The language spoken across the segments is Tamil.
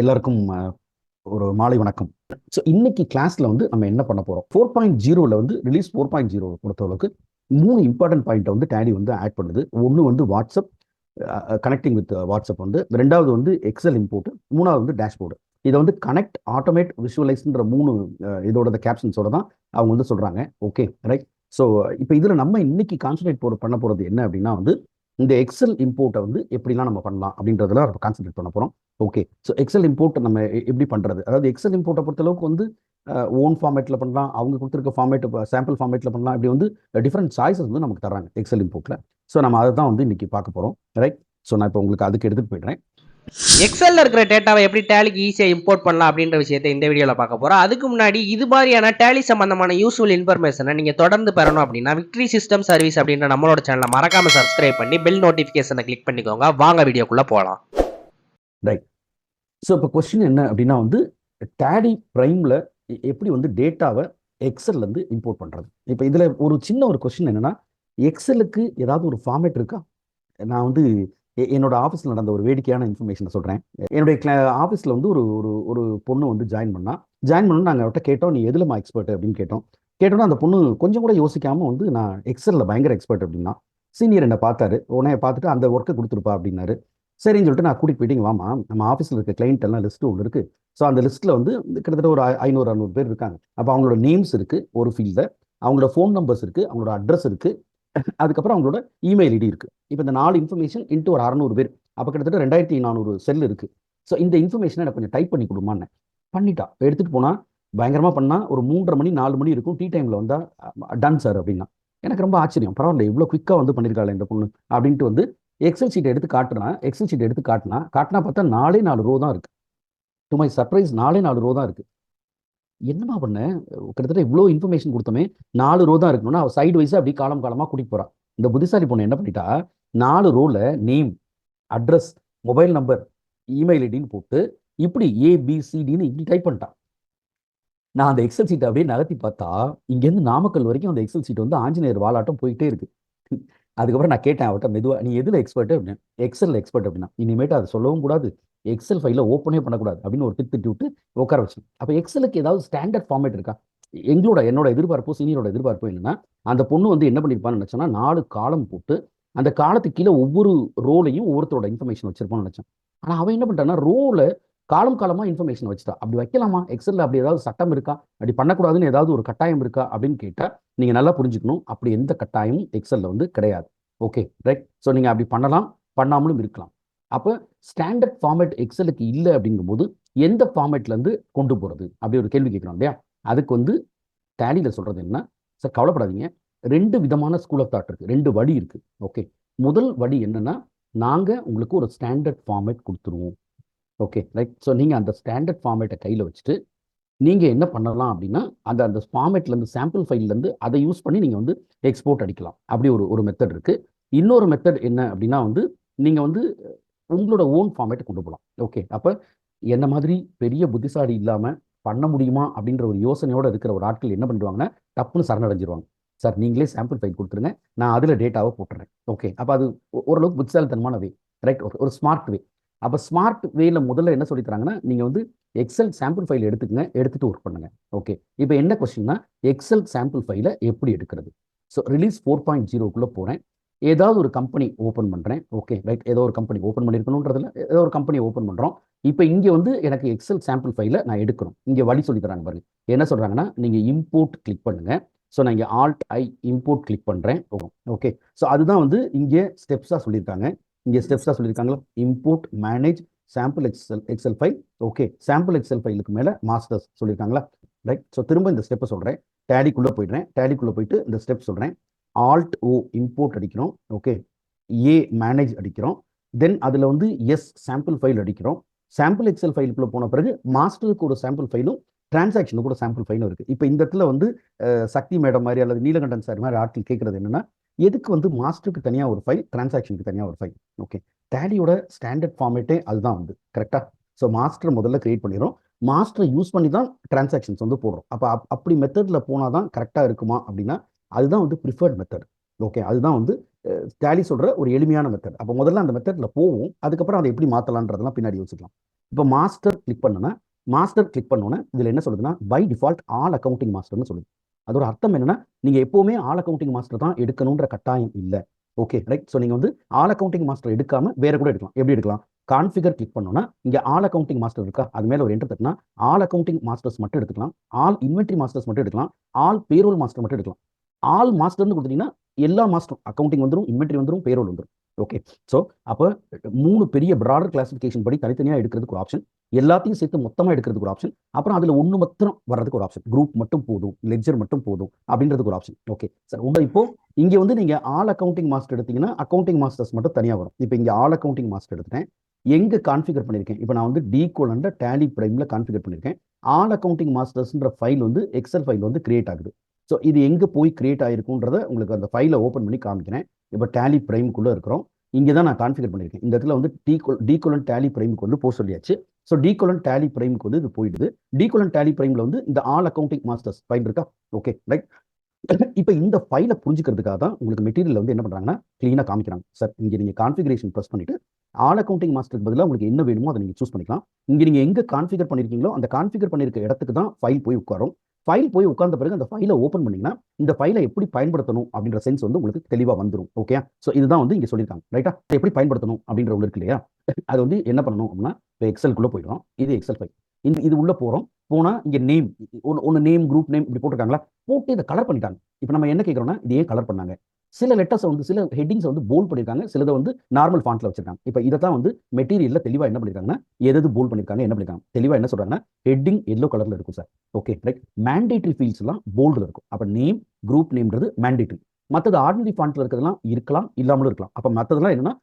எல்லாருக்கும் ஒரு மாலை வணக்கம். ஸோ இன்னைக்கு கிளாஸ்ல வந்து நம்ம என்ன பண்ண போறோம்? 4.0ல வந்து ரிலீஸ் 4.0 பொறுத்தளவுக்கு 3 இம்பார்ட்டன்ட் பாயிண்ட்டை வந்து டேலி வந்து ஆட் பண்ணுது. ஒன்று வந்து வாட்ஸ்அப், கனெக்டிங் வித் வாட்ஸ்அப் வந்து, ரெண்டாவது வந்து எக்ஸல் இம்போர்ட், மூணாவது வந்து டேஷ்போர்டு. இதை வந்து கனெக்ட், ஆட்டோமேட், விஷுவலைஸ்ன்ற மூணு இதோட கேப்ஷன்ஸோட தான் அவங்க வந்து சொல்றாங்க. Okay, right. ஸோ இப்போ இதில் நம்ம இன்னைக்கு கான்சன்ட்ரேட் பண்ண போகிறது என்ன அப்படின்னா வந்து இந்த எக்ஸல் இம்போர்ட்டை வந்து எப்படிலாம் நம்ம பண்ணலாம் அப்படின்றதுல நம்ம கான்சன்ட்ரேட் பண்ண போகிறோம். ஓகே, ஸோ எக்ஸல் இம்போர்ட் நம்ம எப்படி பண்ணுறது, அதாவது எக்ஸல் இம்போர்ட்டை பொறுத்தளவுக்கு வந்து ஓன் ஃபார்மேட்டில் பண்ணலாம், அவங்க கொடுத்துருக்க ஃபார்மேட் சாம்பிள் ஃபார்மேட்டில் பண்ணலாம். இப்படி வந்து டிஃப்ரெண்ட் சாய்ஸஸ் வந்து நமக்கு தராங்க எக்ஸல் இம்போர்ட்டில். ஸோ நம்ம அதை தான் வந்து இன்னைக்கு பார்க்க போகிறோம், ரைட். ஸோ நான் இப்போ உங்களுக்கு அதுக்கு எடுத்துகிட்டு போய்ட்றேன். எக்ஸல்ல இருக்கிற டேட்டாவை எப்படி டேலிக்கு ஈஸியாக இம்போர்ட் பண்ணலாம் அப்படின்ற விஷயத்தை இந்த வீடியோவில் பார்க்க போகிறோம். அதுக்கு முன்னாடி இது மாதிரியான டேலி சம்பந்தமான யூஸ்ஃபுல் இன்ஃபர்மேஷனை நீங்கள் தொடர்ந்து பெறணும் அப்படின்னா விக்டரி சிஸ்டம் சர்வீஸ் அப்படின்ற நம்மளோட சேனலை மறக்காம சப்ஸ்கிரைப் பண்ணி பெல் நோட்டிஃபிகேஷனை கிளிக் பண்ணிக்கோங்க. வாங்க வீடியோக்குள்ளே போகலாம். ரைட். ஸோ இப்போ கொஸ்டின் என்ன அப்படின்னா வந்து டேலி ப்ரைமில் எப்படி வந்து டேட்டாவை எக்ஸல்லேருந்து இம்போர்ட் பண்ணுறது. இப்போ இதில் ஒரு சின்ன ஒரு கொஸ்டின் என்னென்னா, எக்ஸலுக்கு ஏதாவது ஒரு ஃபார்மேட் இருக்கா? நான் வந்து என்னோட ஆஃபீஸில் நடந்த ஒரு வேடிக்கையான இன்ஃபர்மேஷனை சொல்கிறேன். என்னுடைய ஆஃபீஸில் வந்து ஒரு ஒரு ஒரு பொண்ணு வந்து ஜாயின் பண்ணணும். நாங்கள் அவர்கிட்ட கேட்டோம், நீ எதுலமா எக்ஸ்பர்ட் அப்படின்னு கேட்டோன்னா அந்த பொண்ணு கொஞ்சம் கூட யோசிக்காமல் வந்து நான் எக்ஸலில் பயங்கர எக்ஸ்பர்ட் அப்படின்னா. சீனியர் என்னை பார்த்தாரு, உடனே பார்த்துட்டு அந்த ஒர்க்கை கொடுத்துருப்பா அப்படின்னாரு. சரின்னு சொல்லிட்டு நான் கூட்டிகிட்டு போயிட்டு வாமா, நம்ம ஆஃபீஸில் இருக்க கிளைண்ட் எல்லாம் லிஸ்ட்டு ஒன்று இருக்குது. ஸோ அந்த லிஸ்ட்டில் வந்து கிட்டத்தட்ட ஒரு 500-600 பேர் இருக்காங்க. அப்போ அவங்களோட நேம்ஸ் இருக்குது ஒரு ஃபீல்டில், அவங்களோட ஃபோன் நம்பர்ஸ் இருக்குது, அவங்களோட அட்ரஸ் இருக்குது, அதுக்கப்புறம் அவங்களோட இமெயில் ஐடி இருக்குது. இப்போ இந்த 4 இன்ஃபர்மேஷன் இன்ட்டு ஒரு 600 பேர், அப்போ கிட்டத்தட்ட 2400 செல் இருக்குது. ஸோ இந்த இன்ஃபர்மேஷனை எனக்கு கொஞ்சம் டைப் பண்ணி கொடுமான்னு பண்ணிட்டா. எடுத்துகிட்டு போனால் பயங்கரமாக பண்ணால் ஒரு 3:30 மணி 4 மணி இருக்கும். டீ டைமில் வந்தால் டன் சார் அப்படின்னா. எனக்கு ரொம்ப ஆச்சரியம், பரவாயில்ல இவ்வளோ குயிக்காக வந்து பண்ணியிருக்காள் இந்த பொண்ணு அப்படின்ட்டு வந்து எக்ஸல் ஷீட்டை எடுத்து காட்டினா பார்த்தா 4 ரோ தான் இருக்குது. டு மை சர்ப்ரைஸ் 4 ரோ தான் இருக்குது. என்னமா பண்ண, கிட்டத்தட்ட இவ்வளோ இன்ஃபர்மேஷன் கொடுத்தோமே 4 ரோ தான் இருக்கணும்னா அவள் சைடு வைஸாக அப்படி காலமாக கூட்டிகிட்டு போகிறான். இந்த புத்திசாலி பொண்ணு என்ன பண்ணிட்டா, 4 ரோவில் name, address, mobile number, email ஐடின்னு போட்டு இப்படி ஏபிசிடின்னு இப்படி டைப் பண்ணிட்டான். நான் அந்த எக்ஸல் சீட்டை அப்படியே நகர்த்தி பார்த்தா இங்கேருந்து நாமக்கல் வரைக்கும் அந்த எக்ஸல் சீட் வந்து ஆஞ்சநேயர் வாலாட்டம் போயிட்டே இருக்கு. அதுக்கப்புறம் நான் கேட்டேன் அவர்கிட்ட மெதுவாக, நீ எதில் எக்ஸ்பர்ட் அப்படின்னு. எக்ஸல் எக்ஸ்பர்ட் அப்படின்னா. இனிமேட்டு அதை சொல்லவும் கூடாது, எக்ஸல் ஃபைலை ஓப்பனே பண்ணக்கூடாது அப்படின்னு ஒரு திட்டு விட்டு உட்கார வச்சு. அப்போ எக்ஸலுக்கு ஏதாவது ஸ்டாண்டர்ட் ஃபார்மேட் இருக்கா? என்னோட எதிர்பார்ப்போ சீனியரோட எதிர்பார்ப்போ என்னன்னா, அந்த பொண்ணு வந்து என்ன பண்ணியிருப்பான்னு நினச்சோன்னா 4 காலம் போட்டு அந்த காலத்துக்கு கீழே ஒவ்வொரு ரோலையும் ஒவ்வொருத்தரோட இன்ஃபர்மேஷன் வச்சிருப்போம்னு நினச்சேன். ஆனால் அவன் என்ன பண்ணிட்டான்னா ரோல காலமாக இன்ஃபர்மேஷன் வச்சுட்டா. அப்படி வைக்கலாமா எக்ஸலில்? அப்படி ஏதாவது சட்டம் இருக்கா? அப்படி பண்ணக்கூடாதுன்னு ஏதாவது ஒரு கட்டாயம் இருக்கா அப்படின்னு கேட்டால் நீங்கள் நல்லா புரிஞ்சுக்கணும், அப்படி எந்த கட்டாயமும் எக்ஸலில் வந்து கிடையாது. Okay, right. ஸோ நீங்கள் அப்படி பண்ணலாம், பண்ணாமலும் இருக்கலாம். அப்போ ஸ்டாண்டர்ட் ஃபார்மேட் எக்ஸலுக்கு இல்லை அப்படிங்கும்போது எந்த ஃபார்மேட்லேருந்து கொண்டு போகிறது அப்படி ஒரு கேள்வி கேட்குறோம் இல்லையா? அதுக்கு வந்து டேலியில் சொல்கிறது என்ன சார், கவலைப்படாதீங்க, 2 விதமான ஸ்கூல் ஆஃப் தாட் இருக்குது, 2 வழி இருக்குது. ஓகே, முதல் வழி என்னென்னா, நாங்கள் உங்களுக்கு ஒரு ஸ்டாண்டர்ட் ஃபார்மேட் கொடுத்துருவோம். Okay, right. ஸோ நீங்கள் அந்த ஸ்டாண்டர்ட் ஃபார்மேட்டை கையில் வச்சுட்டு நீங்கள் என்ன பண்ணலாம் அப்படின்னா, அந்த அந்த ஃபார்மேட்லேருந்து சாம்பிள் ஃபைல்லேருந்து அதை யூஸ் பண்ணி நீங்கள் வந்து எக்ஸ்போர்ட் அடிக்கலாம். அப்படி ஒரு மெத்தட் இருக்குது. இன்னொரு மெத்தட் என்ன அப்படின்னா வந்து நீங்கள் வந்து உங்களோட ஓன் ஃபார்மேட்டை கொண்டு போகலாம். ஓகே, அப்போ என்ன மாதிரி பெரிய புத்திசாலி இல்லாமல் பண்ண முடியுமா அப்படின்ற ஒரு யோசனையோடு இருக்கிற ஒரு ஆட்கள் என்ன பண்ணிடுவாங்கன்னா, டப்புன்னு சரணடைஞ்சிருவாங்க. சார் நீங்களே சாம்பிள் ஃபைல் கொடுத்துருங்க, நான் அதில் டேட்டாவை போட்டுறேன். ஓகே, அப்போ அது ஓரளவுக்கு புத்திசாலித்தனமான வே, ரைட், ஒரு ஸ்மார்ட் வே. அப்போ ஸ்மார்ட் வேல முதல்ல என்ன சொல்லி தராங்கன்னா, நீங்கள் வந்து எக்ஸல் சாம்பிள் ஃபைல் எடுத்துக்கங்க, எடுத்துகிட்டு ஒர்க் பண்ணுங்க. ஓகே, இப்போ என்ன கொஸ்டின்னா, எக்ஸல் சாம்பிள் ஃபைலை எப்படி எடுக்கிறது? ஸோ ரிலீஸ் 4.0க்குள்ளே போகிறேன், ஏதாவது ஒரு கம்பெனி ஓப்பன் பண்ணுறேன். Okay, right. ஏதோ ஒரு கம்பெனி ஓப்பன் பண்ணியிருக்கணுன்றதுல ஏதோ ஒரு கம்பெனி ஓப்பன் பண்ணுறோம். இப்போ இங்கே வந்து எனக்கு எக்ஸல் சாம்பிள் ஃபைலை நான் எடுக்கணும். இங்கே வழி சொல்லி தராங்க பாருங்க. என்ன சொல்கிறாங்கன்னா, நீங்கள் இம்போர்ட் கிளிக் பண்ணுங்கள். ஸோ நான் இங்கே Alt+I இம்போர்ட் கிளிக் பண்ணுறேன். ஓகே, ஸோ அதுதான் வந்து இங்கே ஸ்டெப்ஸாக சொல்லியிருக்காங்க. இங்கே ஸ்டெப்ஸாக சொல்லியிருக்காங்களா, import, manage, sample excel file. Okay, sample excel ஃபைலுக்கு மேலே மாஸ்டர்ஸ் சொல்லியிருக்காங்களா, ரைட். ஸோ திரும்ப இந்த ஸ்டெப்பை சொல்கிறேன், டேலிக்குள்ளே போயிடுறேன். டேலிக்குள்ளே போயிட்டு இந்த ஸ்டெப் சொல்கிறேன். Alt+O இம்போர்ட் அடிக்கிறோம். ஓகே, ஏ மேனேஜ் அடிக்கிறோம். தென் அதில் வந்து எஸ் சாம்பிள் ஃபைல் அடிக்கிறோம். சாம்பிள் எக்ஸல் ஃபைலுக்குள்ளே போன பிறகு மாஸ்டருக்கு ஒரு சாம்பிள் ஃபைலும் டிரான்சாக்ஷனுக்கு கூட சாம்பிள் ஃபைலும் இருக்குது. இப்போ இந்த இடத்துல வந்து சக்தி மேடம் மாதிரி அல்லது நீலகண்டன் சார் மாதிரி ஆட்கள் கேட்குறது என்னென்னா, எதுக்கு வந்து மாஸ்டருக்கு தனியாக ஒரு ஃபைல், டிரான்சாக்ஷனுக்கு தனியாக ஒரு ஃபைல்? ஓகே, டேலியோட ஸ்டாண்டர்ட் ஃபார்மேட்டே அதுதான் வந்து கரெக்டாக. ஸோ மாஸ்டர் முதல்ல கிரியேட் பண்ணிடுறோம், மாஸ்டரை யூஸ் பண்ணி தான் டிரான்சாக்ஷன்ஸ் வந்து போடுறோம். அப்போ அப்படி மெத்தடில் போனால் தான் கரெக்டாக இருக்குமா அப்படின்னா, அதுதான் வந்து ப்ரிஃபர்ட் மெத்தட். ஓகே, அதுதான் வந்து டேலி சொல்கிற ஒரு எளிமையான மெத்தட். அப்போ முதல்ல அந்த மெத்தடில் போவோம், அதுக்கப்புறம் அதை எப்படி மாற்றலான்றதெல்லாம் பின்னாடி யோசிக்கலாம். இப்போ மாஸ்டர் கிளிக் பண்ணோன்னா இதில் என்ன சொல்லுதுன்னா பை டிஃபால்ட் ஆல் அக்கௌண்டிங் மாஸ்டர்னு சொல்லுது. அதோட அர்த்தம் என்னன்னா நீங்கள் எப்போவுமே ஆல் அக்கௌண்டிங் மாஸ்டர் தான் எடுக்கணுன்ற கட்டாயம் இல்லை. Okay right. ஸோ நீங்கள் வந்து ஆல் அக்கௌண்டிங் மாஸ்டர் எடுக்காம வேற கூட எடுக்கலாம். எப்படி எடுக்கலாம்? கான்ஃபிகர் கிளிக் பண்ணோன்னா இங்கே ஆல் அக்கௌண்டிங் மாஸ்டர் இருக்கா, அது மேலே ஒரு என்டர் தட்டினா ஆல் அக்கௌண்டிங் மாஸ்டர்ஸ் மட்டும் எடுத்துக்கலாம், ஆல் இன்வென்ட்ரி மாஸ்டர்ஸ் மட்டும் எடுக்கலாம், ஆல் பேரோல் மாஸ்டர் மட்டும் எடுக்கலாம். ஆல் மாஸ்டர்னு கொடுத்தீங்கன்னா எல்லா மாஸ்டரும் அக்கௌண்டிங் வந்துடும், இன்வென்ட்ரி வந்துடும், பேரோல் வந்துடும். ஓகே. ஸோ அப்போ 3 பெரிய ப்ராடர் கிளாசிஃபிகேஷன் படி தனித்தனியாக எடுக்கிறதுக்கு ஒரு ஆப்ஷன், எல்லாத்தையும் சேர்த்து மொத்தமாக எடுக்கிறதுக்கு ஒரு ஆப்ஷன், அப்புறம் அதில் ஒன்று மாத்திரம் வர்றதுக்கு ஒரு ஆப்ஷன், குரூப் மட்டும் போதும், லெட்ஜர் மட்டும் போதும் அப்படின்றதுக்கு ஒரு ஆப்ஷன். Okay sir. இப்போ இங்கே வந்து நீங்கள் ஆல் அக்கௌண்டிங் மாஸ்டர் எடுத்தீங்கன்னா அக்கௌண்டிங் மாஸ்டர்ஸ் மட்டும் தனியாக வரும். இப்போ இங்கே ஆல் அக்கௌண்டிங் மாஸ்டர் எடுத்துட்டேன், எங்கே கான்ஃபிகர் பண்ணியிருக்கேன்? இப்போ நான் வந்து D:/, டேலி பிரைமில் கான்ஃபிகர் பண்ணியிருக்கேன். ஆல் அக்கௌண்டிங் மாஸ்டர்ஸ்ன்ற ஃபைல் வந்து எக்ஸல் ஃபைல் வந்து கிரியேட் ஆகுது. ஸோ இது எங்கே போய் கிரியேட் ஆகிருக்குன்றத உங்களுக்கு அந்த ஃபைலை ஓப்பன் பண்ணி காமிக்கிறேன். இப்போ டேலி பிரைமுக்குள்ளே இருக்கிறோம். இங்கே தான் நான் கான்ஃபிகர் பண்ணியிருக்கேன். இந்த இடத்துல வந்து D:/, டேலி பிரைமுக்கு வந்து போக சொல்லியாச்சு. ஸோ D:/, டேலி பிரைமுக்கு வந்து இது போயிடுது. D:/, டேலி பிரைமில் வந்து இந்த ஆல் அக்கௌண்டிங் மாஸ்டர்ஸ் ஃபைல் இருக்கா? Okay right. இப்போ இந்த ஃபைலை புரிஞ்சுக்கிறதுக்காக தான் உங்களுக்கு மெட்டீரியல் வந்து என்ன பண்ணுறாங்கன்னா க்ளீனாக காமிக்கிறாங்க. சார் இங்கே நீங்கள் கான்ஃபிகரேஷன் ப்ரெஸ் பண்ணிட்டு ஆல் அக்கௌண்டிங் மாஸ்டருக்கு பதிலாக உங்களுக்கு என்ன வேணுமோ அதை நீங்கள் சூஸ் பண்ணிக்கலாம். இங்கே நீங்கள் எங்கே கான்ஃபிகர் பண்ணியிருக்கீங்களோ அந்த கான்ஃபிகர் பண்ணியிருக்க இடத்துக்கு தான் ஃபைல் போய் உட்காரும். ஃபைல் போய் உட்கார்ந்த பிறகு அந்த ஃபைலை ஓப்பன் பண்ணிங்கன்னா இந்த ஃபைலை எப்படி பயன்படுத்தணும் அப்படின்ற சென்ஸ் வந்து உங்களுக்கு தெளிவாக வந்துடும். ஓகே. ஸோ இதுதான் வந்து இங்கே சொல்லியிருக்காங்க ரைட்டா. எப்படி பயன்படுத்தணும் அப்படின்ற ஒன்று இருக்கு இல்லையா, அது வந்து என்ன பண்ணணும் அப்படின்னா இப்போ எக்ஸலுக்குள்ளே போயிடும். இது எக்ஸல் ஃபைல். இது உள்ளே போகிறோம். போனால் இங்கே நேம் ஒன்று நேம், குரூப் நேம் இப்படி போட்டிருக்காங்களா, போட்டு இதை கலர் பண்ணிட்டாங்க. இப்போ நம்ம என்ன கேட்குறோம்னா இது ஏன் கலர் பண்ணாங்க? சில லெட்டர்ஸை வந்து சில ஹெட்டிங்ஸை வந்து போல்ட் பண்ணியிருக்காங்க, சிலதை வந்து நார்மல் ஃபாண்ட்ல வச்சிருக்காங்க. இப்போ இதை தான் வந்து மெட்டீரியலில் தெளிவாக என்ன பண்ணியிருக்காங்கன்னா எது போல்ட் பண்ணியிருக்காங்க என்ன பண்ணியிருக்காங்க தெளிவாக என்ன சொல்கிறாங்கன்னா ஹெட்டிங் எல்லோ கலரில் இருக்கும் சார். Okay right. மேண்டேட்டரி ஃபீல்ட்ஸ்லாம் போல்டில் இருக்கும். அப்போ நேம், குரூப் நேம்ன்றது மேண்டேட்டரி. மற்றது ஆர்டினரி ஃபாண்ட்ல இருக்கிறதுலாம் இருக்கலாம், இல்லாமலும் இருக்கலாம். அப்போ மற்றதெல்லாம் என்னன்னா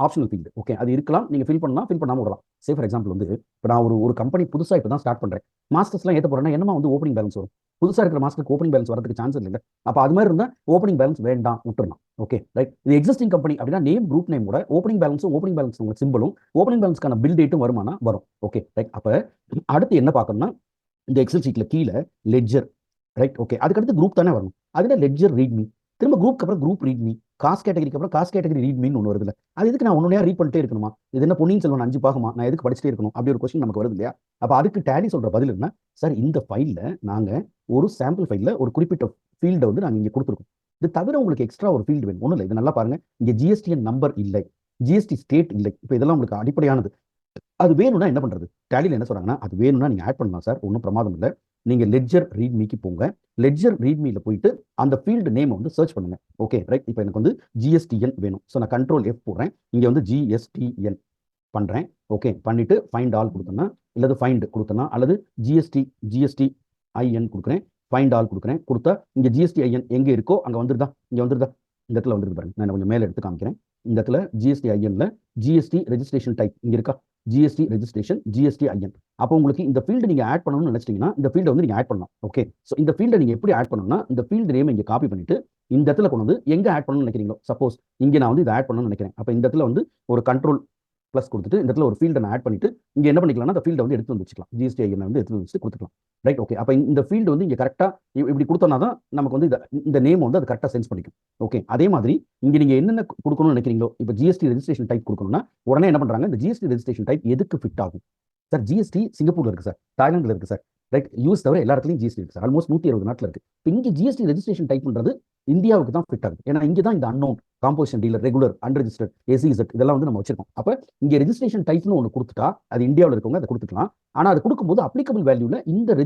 ஆப்ஷனல் ஃபீல்டு. ஓகே, அது இருக்கலாம், நீங்கள் ஃபில் பண்ணலாம், ஃபில் பண்ணாமல் விடலாம். சே ஃபார் எக்ஸாம்பிள் வந்து இப்போ நான் ஒரு கம்பெனி புதுசாக இப்போ தான் ஸ்டார்ட் பண்ணுறேன், மாஸ்டர்ஸ்லாம் ஏற்ற போகிறேன்னா என்னமா வந்து ஓப்பனிங் பேலன்ஸ் வரும்? புதுசாக இருக்கிற மாஸ்டருக்கு ஓப்பனிங் பேலன்ஸ் வரதுக்கு சான்ஸ் இல்லைங்க. அப்போ அது மாதிரி இருந்தால் ஓப்பனிங் பேலன்ஸ் வேண்டாம், விட்டுறலாம். Okay right. இது எக்ஸிஸ்டிங் கம்பெனி அப்படின்னா நேம், குரூப் நேமோட ஓப்பனிங் பேலன்ஸ் உங்களுக்கு சிம்பிளும் ஓப்பனிங் பேலன்ஸ்க்கான பில் டேட்டும் வருமானா வரும். Okay right. அப்போ அடுத்து என்ன பார்க்கணும்னா இந்த எக்ஸல் ஷீட்டில் கீழே லெட்ஜர் ரைட். ஓகே, அதுக்கடுத்து குரூப் தானே வரணும். அதில் லெட்ஜர் ரீட்மி, திரும்ப குரூப்க்கு அப்புறம் குரூப் ரீட்மி, காஸ்ட் கேட்டகரிக்கு அப்புறம் காஸ்ட் கேட்டகரி ரீட்மின்னு ஒன்று வருதுல்ல, அது எதுக்கு நான் ஒன்னொன்னா ரீட் பண்ணிட்டே இருக்கணுமா? இது என்ன பொன்னியின் செல்வன் 5 பாகமா, நான் எதுக்கு படிச்சுட்டே இருக்கணும்? அப்படி ஒரு கொஸ்டின் நமக்கு வருது இல்லையா? அப்போ அதுக்கு டேலி சொல்ற பதில் என்ன சார், இந்த ஃபைலில் நாங்கள் ஒரு சாம்பிள் ஃபைலில் ஒரு குறிப்பிட்ட ஃபீல்டை வந்து நாங்கள் இங்கே கொடுத்துருக்கோம். இது தவிர உங்களுக்கு எக்ஸ்ட்ரா ஒரு ஃபீல்டு வேணும். ஒன்றும் இல்லை, இது நல்லா பாருங்க, இங்கே ஜிஎஸ்டிஎன் நம்பர் இல்லை, ஜிஎஸ்டி ஸ்டேட் இல்லை. இப்போ இதெல்லாம் உங்களுக்கு அடிப்படையானது. அது வேணும்னா என்ன பண்றது? டேலியில் என்ன சொல்றாங்கன்னா அது வேணும்னா நீங்கள் ஆட் பண்ணலாம் சார், ஒன்றும் பிரமாதம் இல்லை. நீங்கள் லெட்ஜர் ரீட்மிக்கு போங்க, லெட்ஜர் ரீட்மியில் போயிட்டு அந்த ஃபீல்டு நேம் வந்து சர்ச் பண்ணுங்க. Okay right. இப்போ எனக்கு வந்து ஜிஎஸ்டிஎன் வேணும். ஸோ நான் கண்ட்ரோல் F போடுறேன், இங்கே வந்து ஜிஎஸ்டிஎன் பண்ணுறேன். ஓகே பண்ணிட்டு ஃபைண்ட் ஆல் கொடுத்தேன்னா, இல்லது ஃபைண்ட் கொடுத்தேன்னா, அல்லது ஜிஎஸ்டிஐஎன் கொடுக்குறேன், ஃபைண்ட் ஆல் கொடுக்குறேன். கொடுத்தா இங்கே ஜிஎஸ்டிஐஎன் எங்கே இருக்கோ அங்கே வந்துருதா? இங்கே வந்துருதா? இந்த இடத்துல வந்துருக்கு பாருங்க. நான் கொஞ்சம் மேலே எடுத்து காமிக்கிறேன். இந்த இடத்துல ஜிஎஸ்டிஐஎன்ல ஜிஎஸ்டி ரெஜிஸ்ட்ரேஷன் டைப் இங்கே இருக்கா, ஜிஎஸ்டி ரெஜிஸ்ட்ரேஷன் ஜிஎஸ்டிஐஎன். அப்போ உங்களுக்கு இந்த ஃபீல்டு நீங்கள் ஆட் பண்ணணும்னு நினைச்சிட்டீங்கன்னா இந்த ஃபீல்டை வந்து நீங்கள் ஆட் பண்ணலாம். ஓகே, ஸோ இந்த ஃபீல்டை நீங்கள் எப்படி ஆட் பண்ணணும்னா இந்த ஃபீல்டு நேம் இங்கே காப்பி பண்ணிட்டு இந்த இடத்துல கொண்டு வந்து எங்கே ஆட் பண்ணணும்னு நினைக்கிறீங்களோ, சப்போஸ் இங்கே நான் வந்து இதை ஆட் பண்ணணும்னு நினைக்கிறேன். அப்போ இந்த இடத்துல வந்து ஒரு கண்ட்ரோல் ப்ளஸ் கொடுத்துட்டு இந்த இடத்துல ஒரு ஃபீல்டை நான் ஆட் பண்ணிட்டு இங்கே என்ன பண்ணிக்கலாம்னா அந்த ஃபீல்டை வந்து எடுத்து வந்து வச்சுக்கலாம், ஜிஎஸ்டிஐஎன் வந்து எடுத்து வச்சு கொடுத்துக்கலாம். ரைட். ஓகே, அப்போ இந்த ஃபீல்டு வந்து இங்கே கரெக்டாக இப்படி கொடுத்தோம்னா தான் நமக்கு வந்து இந்த நேம் வந்து அது கரெக்டாக சென்ஸ் பண்ணிக்கும். ஓகே, அதே மாதிரி இங்கே நீங்கள் என்னென்ன கொடுக்கணும்னு நினைக்கிறீங்களோ, இப்போ ஜிஎஸ்டி ரெஜிஸ்ட்ரேஷன் டைப் கொடுக்கணும்னா உடனே என்ன பண்ணுறாங்க, இந்த ஜிஎஸ்டி ரெஜிஸ்ட்ரேஷன் டைப் எதுக்கு ஃபிட் ஆகும் சார்? ஜிஎஸ்டி சிங்கப்பூர்ல இருக்கு சார், தாய்லாந்தில் இருக்கு சார், ரைட். யூஎஸ் தவிர எல்லா இடத்துலையும் ஜிஎஸ்டி இருக்கு சார், ஆல்மோஸ்ட் 160 நாட்டில் இருக்கு. இப்போ இங்கே ஜிஎஸ்டி ரெஜிஸ்ட்ரேஷன் டைப் பண்ணுறது இந்தியாவுக்கு தான் ஃபிட் ஆகுது. ஏன்னா இங்கே தான் இந்த unknown, composition dealer, regular, unregistered, SEZ இதெல்லாம் வந்து நம்ம வச்சிருக்கோம். அப்போ இங்கே ரெஜிஸ்ட்ரேஷன் டைப்னு ஒன்று கொடுத்துட்டா அது இந்தியாவில் இருக்கவங்க அதை கொடுத்துக்கலாம். ஆனால் அது கொடுக்கும்போது அப்ளிகபிள் வேல்யூல இந்த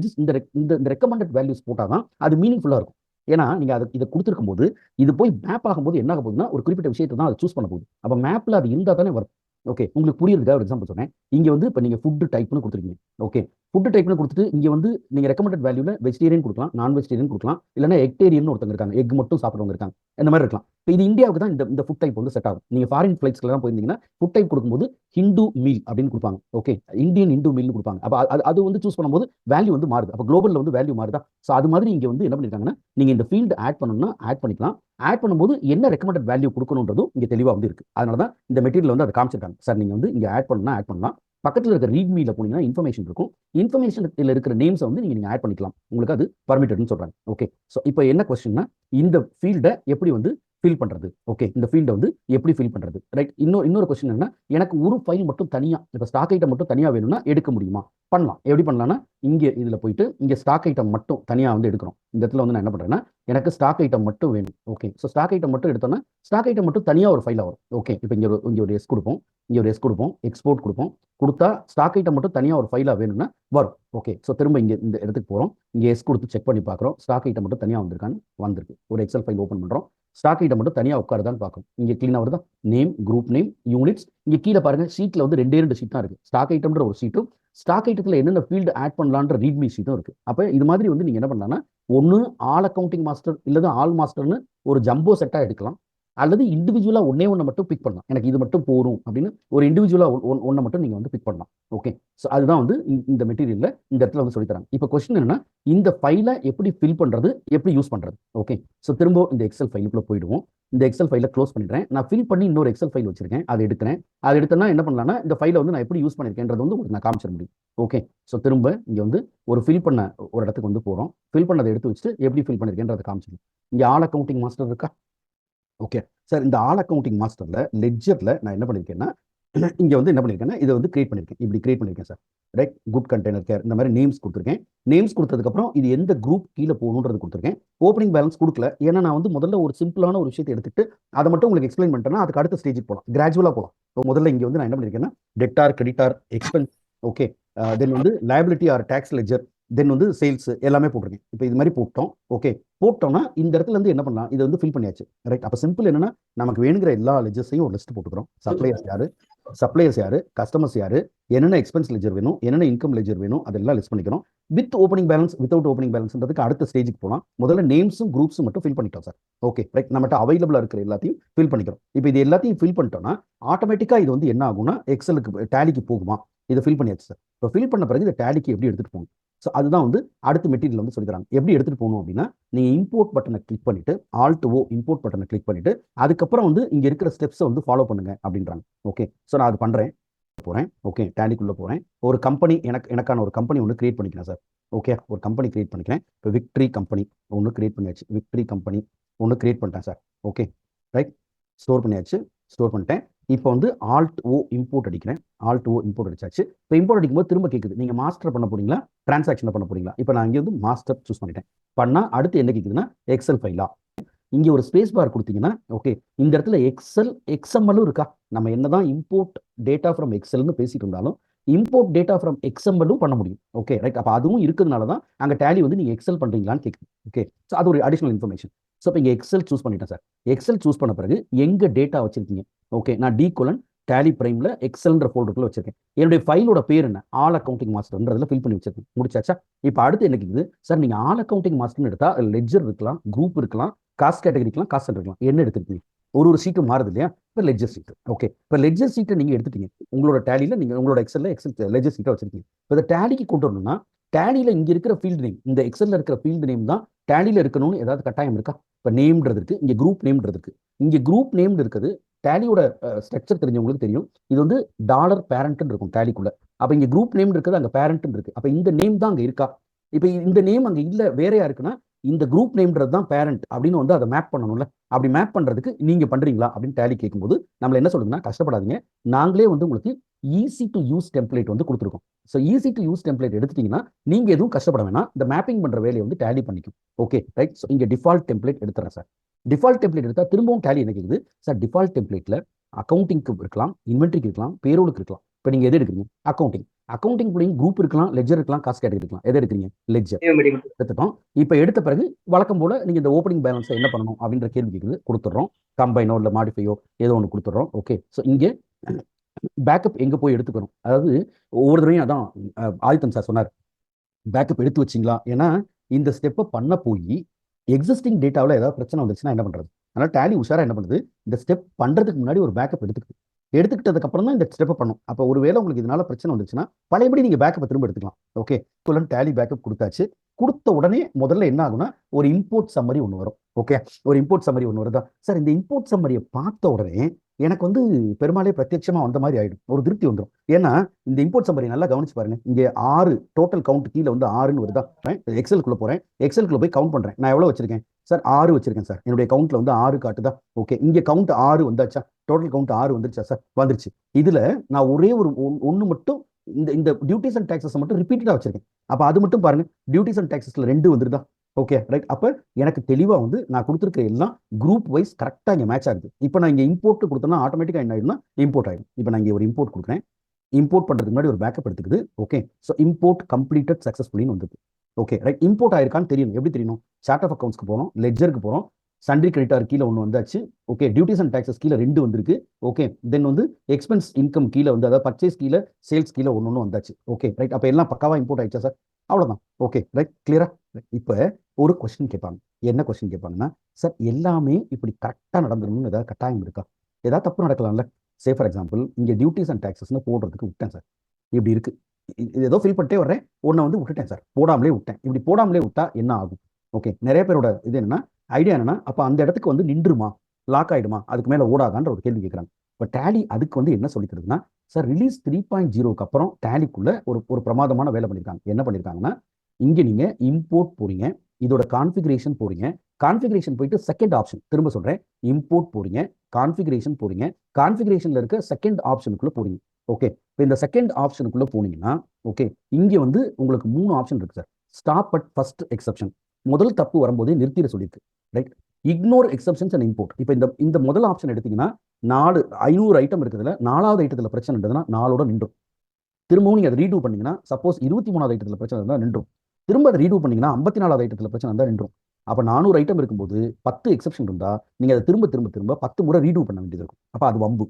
ரெக்கமெண்டட் வேல்யூஸ் போட்டால் தான் அது மீனிங்ஃபுல்லாக இருக்கும். ஏன்னா நீங்கள் இதை கொடுத்துருக்கும் போது இது போய் மேப் ஆகும்போது என்ன ஆக போகுதுன்னா ஒரு குறிப்பிட்ட விஷயத்தை தான் அதை சூஸ் பண்ண போகுது. அப்போ மேப்பில் அது இருந்தால் தானே வரும். ஓகே, உங்களுக்கு புரியுறதுக்காக ஒரு எக்ஸாம்பிள் சொன்னேன். இங்கே வந்து இப்போ நீங்கள் ஃபுட்டு டைப்னு கொடுத்துருக்கீங்க. ஓகே, ஃபுட்டு டைப்னு கொடுத்துட்டு இங்கே வந்து நீங்கள் ரெக்கமெண்டட் வேல்யூல வெஜிடேரியன் கொடுக்கலாம், நான் வெஜிடேரியன் கொடுக்கலாம், இல்லைனா எக்டேரியன் ஒருத்தங்க இருக்காங்க, எக் மட்டும் சாப்பிட்றவங்க இருக்காங்க, இந்த மாதிரி இருக்கலாம். இப்போ இது இந்தியாவுக்கு தான் இந்த ஃபுட் டைப் வந்து செட் ஆகும். நீங்கள் ஃபாரின் ஃபிளைட்ஸ்லாம் போயிருந்தீங்கன்னா ஃபுட் டைப் கொடுக்கும்போது ஹிந்து மீல் அப்படின்னு கொடுப்பாங்க. ஓகே, இந்தியன் ஹிந்து மீல்னு கொடுப்பாங்க. அப்போ அது வந்து சூஸ் பண்ணும்போது வேல்யூ வந்து மாறுது. அப்போ குளோபலில் வந்து வேல்யூ மாறுதா? ஸோ அது மாதிரி இங்கே வந்து என்ன பண்ணியிருக்காங்கன்னா நீங்கள் இந்த ஃபீல்டு ஆட் பண்ணணும்னா ஆட் பண்ணிக்கலாம். ஆட் பண்ணும்போது என்ன ரெக்கமெண்டட் வேல்யூ கொடுக்கணுன்றதும் இங்கே தெளிவாக வந்து இருக்கு. அதனால தான் இந்த மெட்டீரியல் வந்து அதை காமிச்சிருக்காங்க. சார் நீங்கள் வந்து இங்கே ஆட் பண்ணணும்னா ஆட் பண்ணலாம். பக்கத்தில் இருக்கிற ரீட்மியில் போனீங்கன்னா இன்ஃபர்மேஷன் இருக்கும். இன்ஃபர்மேஷனில் இருக்கிற நேம்ஸை வந்து நீங்கள் ஆட் பண்ணிக்கலாம். உங்களுக்கு அது பர்மிட்டட்னு சொல்கிறாங்க. ஓகே, ஸோ இப்போ என்ன கொஸ்டின்னா இந்த ஃபீல்டை எப்படி வந்து ஃபில் பண்ணுறது. ஓகே, இந்த ஃபீல்டை வந்து எப்படி ஃபில் பண்ணுறது, ரைட். இன்னொரு கொஸ்டின் என்னன்னா, எனக்கு ஒரு ஃபைல் மட்டும் தனியாக, இப்போ ஸ்டாக் ஐட்டம் மட்டும் தனியாக வேணும்னா எடுக்க முடியுமா? பண்ணலாம். எப்படி பண்ணலாம்னா, இங்கே இதில் போயிட்டு இங்கே ஸ்டாக் ஐட்டம் மட்டும் தனியாக வந்து எடுக்கிறோம். இந்த இடத்துல வந்து நான் என்ன பண்ணுறேன்னா, எனக்கு ஸ்டாக் ஐட்டம் மட்டும் வேணும். ஓகே, ஸோ ஸ்டாக் ஐட்டம் மட்டும் எடுத்தோன்னா ஸ்டாக் ஐட்டம் மட்டும் தனியாக ஒரு ஃபைலாக வரும். ஓகே, இப்போ இங்கே ஒரு எஸ் கொடுப்போம், இங்கே ஒரு எஸ் கொடுப்போம், எக்ஸ்போர்ட் கொடுப்போம். கொடுத்தா ஸ்டாக் ஐட்டம் மட்டும் தனியாக ஒரு ஃபைலாக வேணும்னா வரும். ஓகே, ஸோ திரும்ப இங்கே இந்த இடத்துக்கு போகிறோம். இங்கே எஸ் கொடுத்து செக் பண்ணி பார்க்குறோம். ஸ்டாக் ஐட்டம் மட்டும் தனியாக வந்திருக்கான்னு வந்திருக்கு. ஒரு எக்ஸல் ஃபைல் ஓப்பன் பண்ணுறோம். ஸ்டாக் ஐட்டம் மட்டும் தனியாக உட்காருதான்னு பார்க்கும். இங்கே க்ளீனாக வருதா, நேம், குரூப் நேம், யூனிட்ஸ். இங்கே கீழே பாருங்க, ஷீட்டில் வந்து 2 ஷீட் தான் இருக்குது. ஸ்டாக் ஐட்டம்ன்ற ஒரு ஷீட்டும், ஸ்டாக் ஐட்டத்தில் என்னென்ன ஃபீல்டு ஆட் பண்ணலான்ற ரீட்மி ஷீட்டும் இருக்குது. அப்போ இது மாதிரி வந்து நீங்கள் என்ன பண்ணலாம்னா, ஒன்று ஆல் அக்கௌண்டிங் மாஸ்டர் இல்லது ஆல் மாஸ்டர்னு ஒரு ஜம்போ செட்டாக எடுக்கலாம், அல்லது இண்டிவிஜுவலாக ஒன்று மட்டும் பிக் பண்ணலாம். எனக்கு இது மட்டும் போரும் அப்படின்னு ஒரு இண்டிவிஜுவலாக ஒன்றை மட்டும் நீங்கள் வந்து பிக் பண்ணலாம். ஓகே, ஸோ அதுதான் வந்து இந்த மெட்டீரியலில் இந்த இடத்துல வந்து சொல்லித்தராங்க. இப்போ கொஸ்டின் என்னன்னா, இந்த ஃபைலை எப்படி ஃபில் பண்ணுறது, எப்படி யூஸ் பண்ணுறது. ஓகே, ஸோ திரும்ப இந்த எக்ஸல் ஃபைலுக்குள்ளே போயிடுவோம். இந்த எக்ஸல் ஃபைலை க்ளோஸ் பண்ணிடுறேன். நான் ஃபில் பண்ணி இன்னொரு எக்ஸல் ஃபைல் வச்சிருக்கேன், அதை எடுக்கிறேன். அதை எடுத்தேன்னா என்ன பண்ணலாம்னா, இந்த ஃபைலை வந்து நான் எப்படி யூஸ் பண்ணியிருக்கேன்றது வந்து உங்களுக்கு நான் காமிச்சிட முடியும். ஓகே, ஸோ திரும்ப இங்கே வந்து ஒரு ஃபில் பண்ண ஒரு இடத்துக்கு வந்து போகிறோம். ஃபில் பண்ணதை எடுத்து வச்சுட்டு எப்படி ஃபில் பண்ணியிருக்கேன்றதை காமிச்சிடும். இங்கே ஆல் அக்கௌண்டிங் மாஸ்டர் இருக்கா? ஓகே சார், இந்த ஆல் அக்கௌண்டிங் மாஸ்டரில் லெட்ஜரில் நான் என்ன பண்ணியிருக்கேன்னா, இங்கே வந்து என்ன பண்ணியிருக்கேன்னா, இதை வந்து கிரியேட் பண்ணியிருக்கேன். இப்படி கிரியேட் பண்ணியிருக்கேன் sir, right. Good container care இந்த மாதிரி நேம்ஸ் கொடுத்துருக்கேன். நேம்ஸ் கொடுத்ததுக்கப்புறம் இது எந்த குரூப் கீழே போகணுன்றது கொடுத்துருக்கேன். ஓப்பனிங் பேலன்ஸ் கொடுக்கல, ஏன்னா நான் வந்து முதல்ல ஒரு சிம்பிளான ஒரு விஷயத்தை எடுத்துட்டு அதை மட்டும் உங்களுக்கு எக்ஸ்பிளைன் பண்ணிட்டேன்னா அதுக்கு அடுத்த ஸ்டேஜுக்கு போகலாம், கிராஜுவலாக போகலாம். இப்போ முதல்ல இங்கே வந்து நான் என்ன பண்ணியிருக்கேன்னா, டெட்டார், கிரெடிட்டார், எக்ஸ்பென்ஸ், ஓகே, தென் வந்து லைபிலிட்டி ஆர் டேக்ஸ் லெட்ஜர், தென் வந்து சேல்ஸ் எல்லாமே போட்டிருக்கேன். இப்போ இது மாதிரி போட்டோம். ஓகே, போட்டோம்னா இந்த இடத்துல இருந்து என்ன பண்ணலாம், இதை வந்து ஃபில் பண்ணியாச்சு, ரைட். அப்போ சிம்பிள் என்னன்னா, நமக்கு வேணுங்கிற எல்லா லெஜர்ஸையும் ஒரு லிஸ்ட் போட்டுக்கிறோம். சப்ளையர்ஸ் யாரு, கஸ்டமர்ஸ் யாரு, என்னென்ன எக்ஸ்பென்ஸ் லெஜர் வேணும், என்னென்ன இன்கம் லெஜர் வேணும், அதெல்லாம் லிஸ்ட் பண்ணிக்கிறோம். With opening balance, without opening பேலன்ஸ்ன்றதுக்கு அடுத்த ஸ்டேஜுக்கு போகலாம். முதல்ல நேம்ஸும் குரூப்ஸும் மட்டும் ஃபில் பண்ணிட்டோம் சார். Okay, right. நம்மகிட்ட அவைலபிளாக இருக்கிற எல்லாத்தையும் ஃபில் பண்ணிக்கிறோம். இப்போ இது எல்லாத்தையும் ஃபில் பண்ணிட்டோம்னா ஆட்டோமேட்டிக்காக இது வந்து என்ன ஆகும்னா, எக்ஸலுக்கு டேலிக்கு போகுமா? இதை ஃபில் பண்ணியாச்சு சார். இப்போ ஃபில் பண்ண பிறகு இந்த டேலிக்கு எப்படி எடுத்துகிட்டு போகணும். ஸோ அதுதான் வந்து அடுத்த மெட்டீரியல் வந்து சொல்லித்தராங்க. எப்படி எடுத்துகிட்டு போகணும் அப்படின்னா, நீங்கள் இம்போர்ட் பட்டனை கிளிக் பண்ணிட்டு, ஆல்ட் ஓ இம்போர்ட் பட்டனை கிளிக் பண்ணிட்டு, அதுக்கப்புறம் வந்து இங்கே இருக்கிற ஸ்டெப்ஸை வந்து ஃபாலோ பண்ணுங்க அப்படின்றாங்க. ஓகே, ஸோ நான் அது பண்ணுறேன், போகிறேன். ஓகே, டேலிக்குள்ளே போகிறேன். ஒரு கம்பெனி எனக்கான ஒரு கம்பெனி ஒன்று கிரியேட் பண்ணிக்கிறேன் சார். ஓகே, ஒரு கம்பெனி கிரியேட் பண்ணிக்கிறேன். இப்போ விக்ட்ரி கம்பெனி ஒன்று கிரியேட் பண்ணியாச்சு. விக்ட்ரி கம்பெனி ஒன்று கிரியேட் பண்ணிட்டேன் சார். Okay, right. ஸ்டோர் பண்ணியாச்சு, ஸ்டோர் பண்ணிட்டேன். இப்போ வந்து ஆல்ட் ஓ இம்போர்ட் அடிக்கிறேன். ஆல்ட் ஓ இம்போர்ட் அடிச்சாச்சு. இப்போ இம்போர்ட் அடிக்கும்போது திரும்ப கேட்குது, நீங்கள் மாஸ்டர் பண்ண போறீங்களா, டிரான்சாக்ஷன் பண்ண போறீங்களா? இப்போ நான் இங்கே வந்து மாஸ்டர் சூஸ் பண்ணிட்டேன். பண்ணால் அடுத்து என்ன கேட்குதுன்னா, எக்ஸல் ஃபைலா. இங்கே ஒரு ஸ்பேஸ் பார் கொடுத்தீங்கன்னா, ஓகே, இந்த இடத்துல எக்ஸ்எம்எல்லும் இருக்கா. நம்ம என்னதான் இம்போர்ட் டேட்டா ஃப்ரம் எக்ஸல்னு பேசிட்டு இருந்தாலும் இம்போர்ட் டேட்டா ஃப்ரம் எக்ஸ்எம்எல்லும் பண்ண முடியும். Okay, right. அப்போ அதுவும் இருக்கிறதுனால தான் அங்கே டேலி வந்து நீங்கள் எக்ஸல் பண்ணுறீங்களான்னு கேட்குது. ஓகே, ஸோ அது ஒரு அடிஷனல் இன்ஃபர்மேஷன். ஸோ இப்போ இங்கே எக்ஸல் சூஸ் பண்ணிட்டேன் சார். எக்ஸல் சூஸ் பண்ண பிறகு எங்கே டேட்டா வச்சிருக்கீங்க. ஓகே, நான் D:, டேலி பிரைமில் எக்ஸல்ன்ற ஃபோல்டருக்குள்ள வச்சிருக்கேன். என்னுடைய ஃபைலோட பேர் என்ன, ஆல் அக்கௌண்டிங் மாஸ்டர்ன்றதுல ஃபில் பண்ணி வச்சிருக்கேன். முடிச்சாச்சா? இப்போ அடுத்து என்ன கேட்குது சார், நீங்கள் ஆல் அக்கௌண்டிங் மாஸ்டர்னு எடுத்தால் லெட்ஜர் இருக்கலாம், குரூப் இருக்கலாம், காஸ்ட் கேட்டகரி இருக்கலாம், காஸ்ட் இருக்கலாம். என்ன எடுத்துருக்கீங்க? ஒரு சீட்டு மாறுது இல்லையா? இப்போ லெட்ஜர் சீட்டு. ஓகே, இப்போ லெட்ஜர் சீட்டை நீங்கள் எடுத்துட்டீங்க. உங்களோட டேலியில் நீங்கள் உங்களோட எக்ஸல் லெட்ஜர் சீட்டை வச்சிருக்கீங்க. இப்போ இந்த டேலிக்கு கொண்டு வரணும்னா, டேலியில் இங்கே இருக்கிற ஃபீல்டு நேம், இந்த எக்ஸலில் இருக்கிற ஃபீல்டு நேம் தான் டேலியில் இருக்கணும்னு ஏதாவது கட்டாயம் இருக்கா? இப்போ நேம்ன்றது இருக்கு, இங்கே குரூப் நேம்ன்றது இருக்கு. இங்கே குரூப் நேம்னு இருக்குது. டேலியோட ஸ்ட்ரக்சர் தெரிஞ்சவங்களுக்கு தெரியும். இது வந்து டாலர் பேரண்ட்னு இருக்கும் டேலிக்குள்ள. அப்போ இங்கே குரூப் நேம் இருக்குது, அங்கே பேரண்ட்னு இருக்கு. அப்போ இந்த நேம் தான் அங்கே இருக்கா? இப்போ இந்த நேம் அங்கே இல்லை, வேறையா இருக்குன்னா இந்த குரூப் நேம்ன்றது தான் பேரண்ட் அப்படின்னு வந்து அதை மேப் பண்ணணும்ல. அப்படி மேப் பண்ணுறதுக்கு நீங்கள் பண்ணுறீங்களா அப்படின்னு டேலி கேட்கும்போது நம்மள என்ன சொல்லுதுன்னா, கஷ்டப்படாதீங்க, நாங்களே வந்து உங்களுக்கு ஈஸி டு யூஸ் டெம்ப்ளேட் வந்து கொடுத்துருக்கோம். So easy to use template எடுத்துட்டீங்கன்னா நீங்கள் எதுவும் கஷ்டப்பட வேணாம், இந்த மேப்பிங் பண்ணுற வேலையை வந்து டேலி பண்ணிக்கும். Okay, right. ஸோ இங்கே டிஃபால்ட் டெம்ப்ளேட் எடுத்துறேன் சார். டிஃபால்ட் டெம்ப்ளேட் எடுத்தால் திரும்பவும் டேலி என்ன கேட்குது சார், டிஃபால்ட் டெம்ப்ளேட்டில் அக்கௌண்டிங்க்கு இருக்கலாம், இன்வென்ட்ரிக்கு இருக்கலாம், பேரோலுக்கு இருக்கலாம். இப்போ நீங்கள் எது எடுக்கிறீங்க? அக்கௌண்டிங் குரூப் இருக்கலாம், லெட்ஜர் இருக்கலாம், காஸ்ட் கேட்டகரி இருக்கலாம். எதை எடுக்கிறீங்க? லெட்ஜர் எடுத்துட்டோம். இப்போ எடுத்த பிறகு வழக்கம் போல நீங்கள் இந்த ஓப்பனிங் பேலன்ஸை என்ன பண்ணணும் அப்படின்ற கேள்வி கேட்குது. கொடுத்துட்றோம். கம்பைனோ இல்லை மாடிஃபையோ ஏதோ ஒன்று கொடுத்துட்றோம். ஓகே, ஸோ இங்கே பேக்கப் எங்கே போய் எடுத்துக்கணும், அதாவது ஒவ்வொரு தடவையும் அதான் ஆதித்தன் சார் சொன்னார், பேக்கப் எடுத்து வச்சிங்களா. ஏன்னா இந்த ஸ்டெப்பை பண்ண போய் எக்ஸிஸ்டிங் டேட்டாவில் ஏதாவது பிரச்சனை வந்துச்சுன்னா என்ன பண்ணுறது? அதனால் டேலி உஷாராக என்ன பண்ணுது, இந்த ஸ்டெப் பண்ணுறதுக்கு முன்னாடி ஒரு பேக்கப் எடுத்துக்கிட்டதுக்கப்புறம் தான் இந்த ஸ்டெப்பை பண்ணும். அப்போ ஒருவேளை உங்களுக்கு இதனால பிரச்சனை வந்துச்சுன்னா பழையபடி நீங்கள் பேக்கப்பை திரும்ப எடுத்துக்கலாம். ஓகே, டேலி பேக்கப் கொடுத்தாச்சு. கொடுத்த உடனே முதல்ல என்ன ஆகும்னா ஒரு இம்போர்ட் சம்மரி ஒன்று வரும். ஓகே, ஒரு இம்போர்ட் சம்மரி ஒன்று வருதா சார். இந்த இம்போர்ட் சம்மரியை பார்த்த உடனே எனக்கு வந்து பெரும்பாலே பிரத்யட்சமா வந்த மாதிரி ஆயிடும், ஒரு திருப்தி வந்துடும். ஏன்னா இந்த இம்போர்ட் சம்மரி நல்லா கவனிச்சு பாருங்க, இங்கே 6 டோட்டல் கவுண்ட் கீழே வந்து 6ன்னு வருதா. எக்ஸலுக்குள்ள போறேன், எக்ஸலுக்குள்ள போய் கவுண்ட் பண்றேன். நான் எவ்வளவு வச்சிருக்கேன் சார்? 6 வச்சிருக்கேன் சார். என்னுடைய கவுண்ட்ல வந்து 6 காட்டுதா. ஓகே, இங்க கவுண்ட் 6 வந்தாச்சா? டோட்டல் கவுண்ட் 6 வந்துருச்சா சார்? வந்துருச்சு. இதுல நான் ஒரே ஒரு ஒன்னு மட்டும் இந்த இந்த டியூட்டிஸ் அண்ட் டாக்ஸஸ் மட்டும் ரிப்பீட்டடா வச்சிருக்கேன். அப்ப அது மட்டும் பாருங்க, டியூட்டிஸ் அண்ட் டாக்ஸஸ்ல 2 வந்துருதா. Okay right. அப்ப எனக்கு தெளிவா வந்து நான் கொடுத்துருக்க எல்லாம் குரூப் வைஸ் கரெக்டா இங்க மேட்ச் ஆகுது. இப்போ நான் இங்க இம்போர்ட் கொடுத்தேன்னா ஆட்டோமேட்டிக்கா என்ன ஆயிடும்னா இம்போர்ட் ஆயிடும். இப்போ நான் இங்க ஒரு இம்போர்ட் கொடுக்குறேன், இம்போர்ட் பண்றதுக்கு முன்னாடி ஒரு பேக்கப் எடுத்துக்குது. ஓகே, ஸோ இம்போர்ட் கம்ப்ளீட்டட் சக்சஸ்ஃபுல்லின்னு வந்துருக்கு. Okay right. இம்போர்ட் ஆயிருக்கான்னு தெரியும். எப்படி தெரியணும்? சார்ட் ஆஃப் அக்கௌண்ட்ஸ்க்கு போறோம், லெட்ஜருக்கு போறோம், சண்டரி கிரெடிட்டார் கீழே ஒன்று வந்தாச்சு. ஓகே, டியூட்டிஸ் அண்ட் டாக்ஸஸ் கீழே 2 வந்திருக்கு. ஓகே, தென் வந்து எக்ஸ்பென்ஸ் இன்கம் கீழே வந்து, அதாவது பர்ச்சேஸ் கீழே, சேல்ஸ் கீழே ஒன்று வந்தாச்சு. Okay right. அப்போ எல்லாம் பக்காவா இம்போர்ட் ஆயிடுச்சா சார்? அவ்வளோதான். ஓகே ரைட், கிளியரா? இப்போ ஒரு கொஸ்டின் கேட்பாங்க. என்ன கொஸ்டின் கேட்பாங்கன்னா, சார் எல்லாமே இப்படி கரெக்டாக நடந்துடணும்னு ஏதாவது கட்டாயம் இருக்கா? ஏதாவது தப்பு நடக்கலாம்ல? சே ஃபார் எக்ஸாம்பிள் இங்கே டியூட்டிஸ் அண்ட் டாக்ஸஸ்னு போடுறதுக்கு விட்டேன் சார், இப்படி இருக்கு, இது ஏதோ ஃபில் பண்ணிட்டே வர்றேன், ஒன்றை வந்து விட்டுட்டேன் சார், போடாமலே விட்டேன். இப்படி போடாமலே விட்டா என்ன ஆகும்? ஓகே, நிறைய பேரோட இது என்னன்னா, ஐடியா என்னன்னா, அப்போ அந்த இடத்துக்கு வந்து நின்றுமா, லாக் ஆயிடுமா, அதுக்கு மேலே ஓடாதான்ற ஒரு கேள்வி கேட்குறாங்க. இப்போ டேலி அதுக்கு வந்து என்ன சொல்லி தருதுன்னா, சார் ரிலீஸ் 3.0க்கு அப்புறம் டேலிக்குள்ள ஒரு பிரமாதமான வேலை பண்ணியிருக்காங்க. என்ன பண்ணியிருக்காங்கன்னா, இங்கே நீங்க இம்போர்ட் போறீங்க, இதோட கான்ஃபிகரேஷன் போறீங்க, கான்ஃபிகரேஷன் போயிட்டு செகண்ட் ஆப்ஷன், திரும்ப சொல்றேன், இம்போர்ட் போறீங்க, கான்ஃபிகரேஷன் போறீங்க, கான்ஃபிகரேஷன்ல இருக்க செகண்ட் ஆப்ஷனுக்குள்ள போறீங்க. ஓகே, இப்போ இந்த செகண்ட் ஆப்ஷனுக்குள்ள போனீங்கன்னா, ஓகே, இங்க வந்து உங்களுக்கு 3 ஆப்ஷன் இருக்கு sir. Stop at first exception, முதல் தப்பு வரும்போதே நிறுத்திட சொல்லியிருக்கு. Right. Ignore exceptions and import. இப்போ இந்த முதல் ஆப்ஷன் எடுத்தீங்கன்னா 500 ஐட்டம் இருக்குதுல, 4வது ஐட்டத்தில் பிரச்சனை இருந்ததுன்னா 4ஓட நின்றும். திரும்பவும் நீங்க அதை ரீடூ பண்ணீங்கன்னா, சப்போஸ் 23வது ஐட்டத்தில் பிரச்சனை இருந்தால் நின்றும். திரும்ப அதை ரீடூ பண்ணீங்கன்னா 54வது ஐட்டத்தில் பிரச்சனை இருந்தால் நின்றும். அப்போ 400 ஐட்டம் இருக்கும்போது 10 எக்ஸப்ஷன் இருந்தா நீங்க அதை திரும்ப திரும்ப திரும்ப 10 முறை ரீடூ பண்ண வேண்டியது இருக்கும். அப்போ அது வம்பு.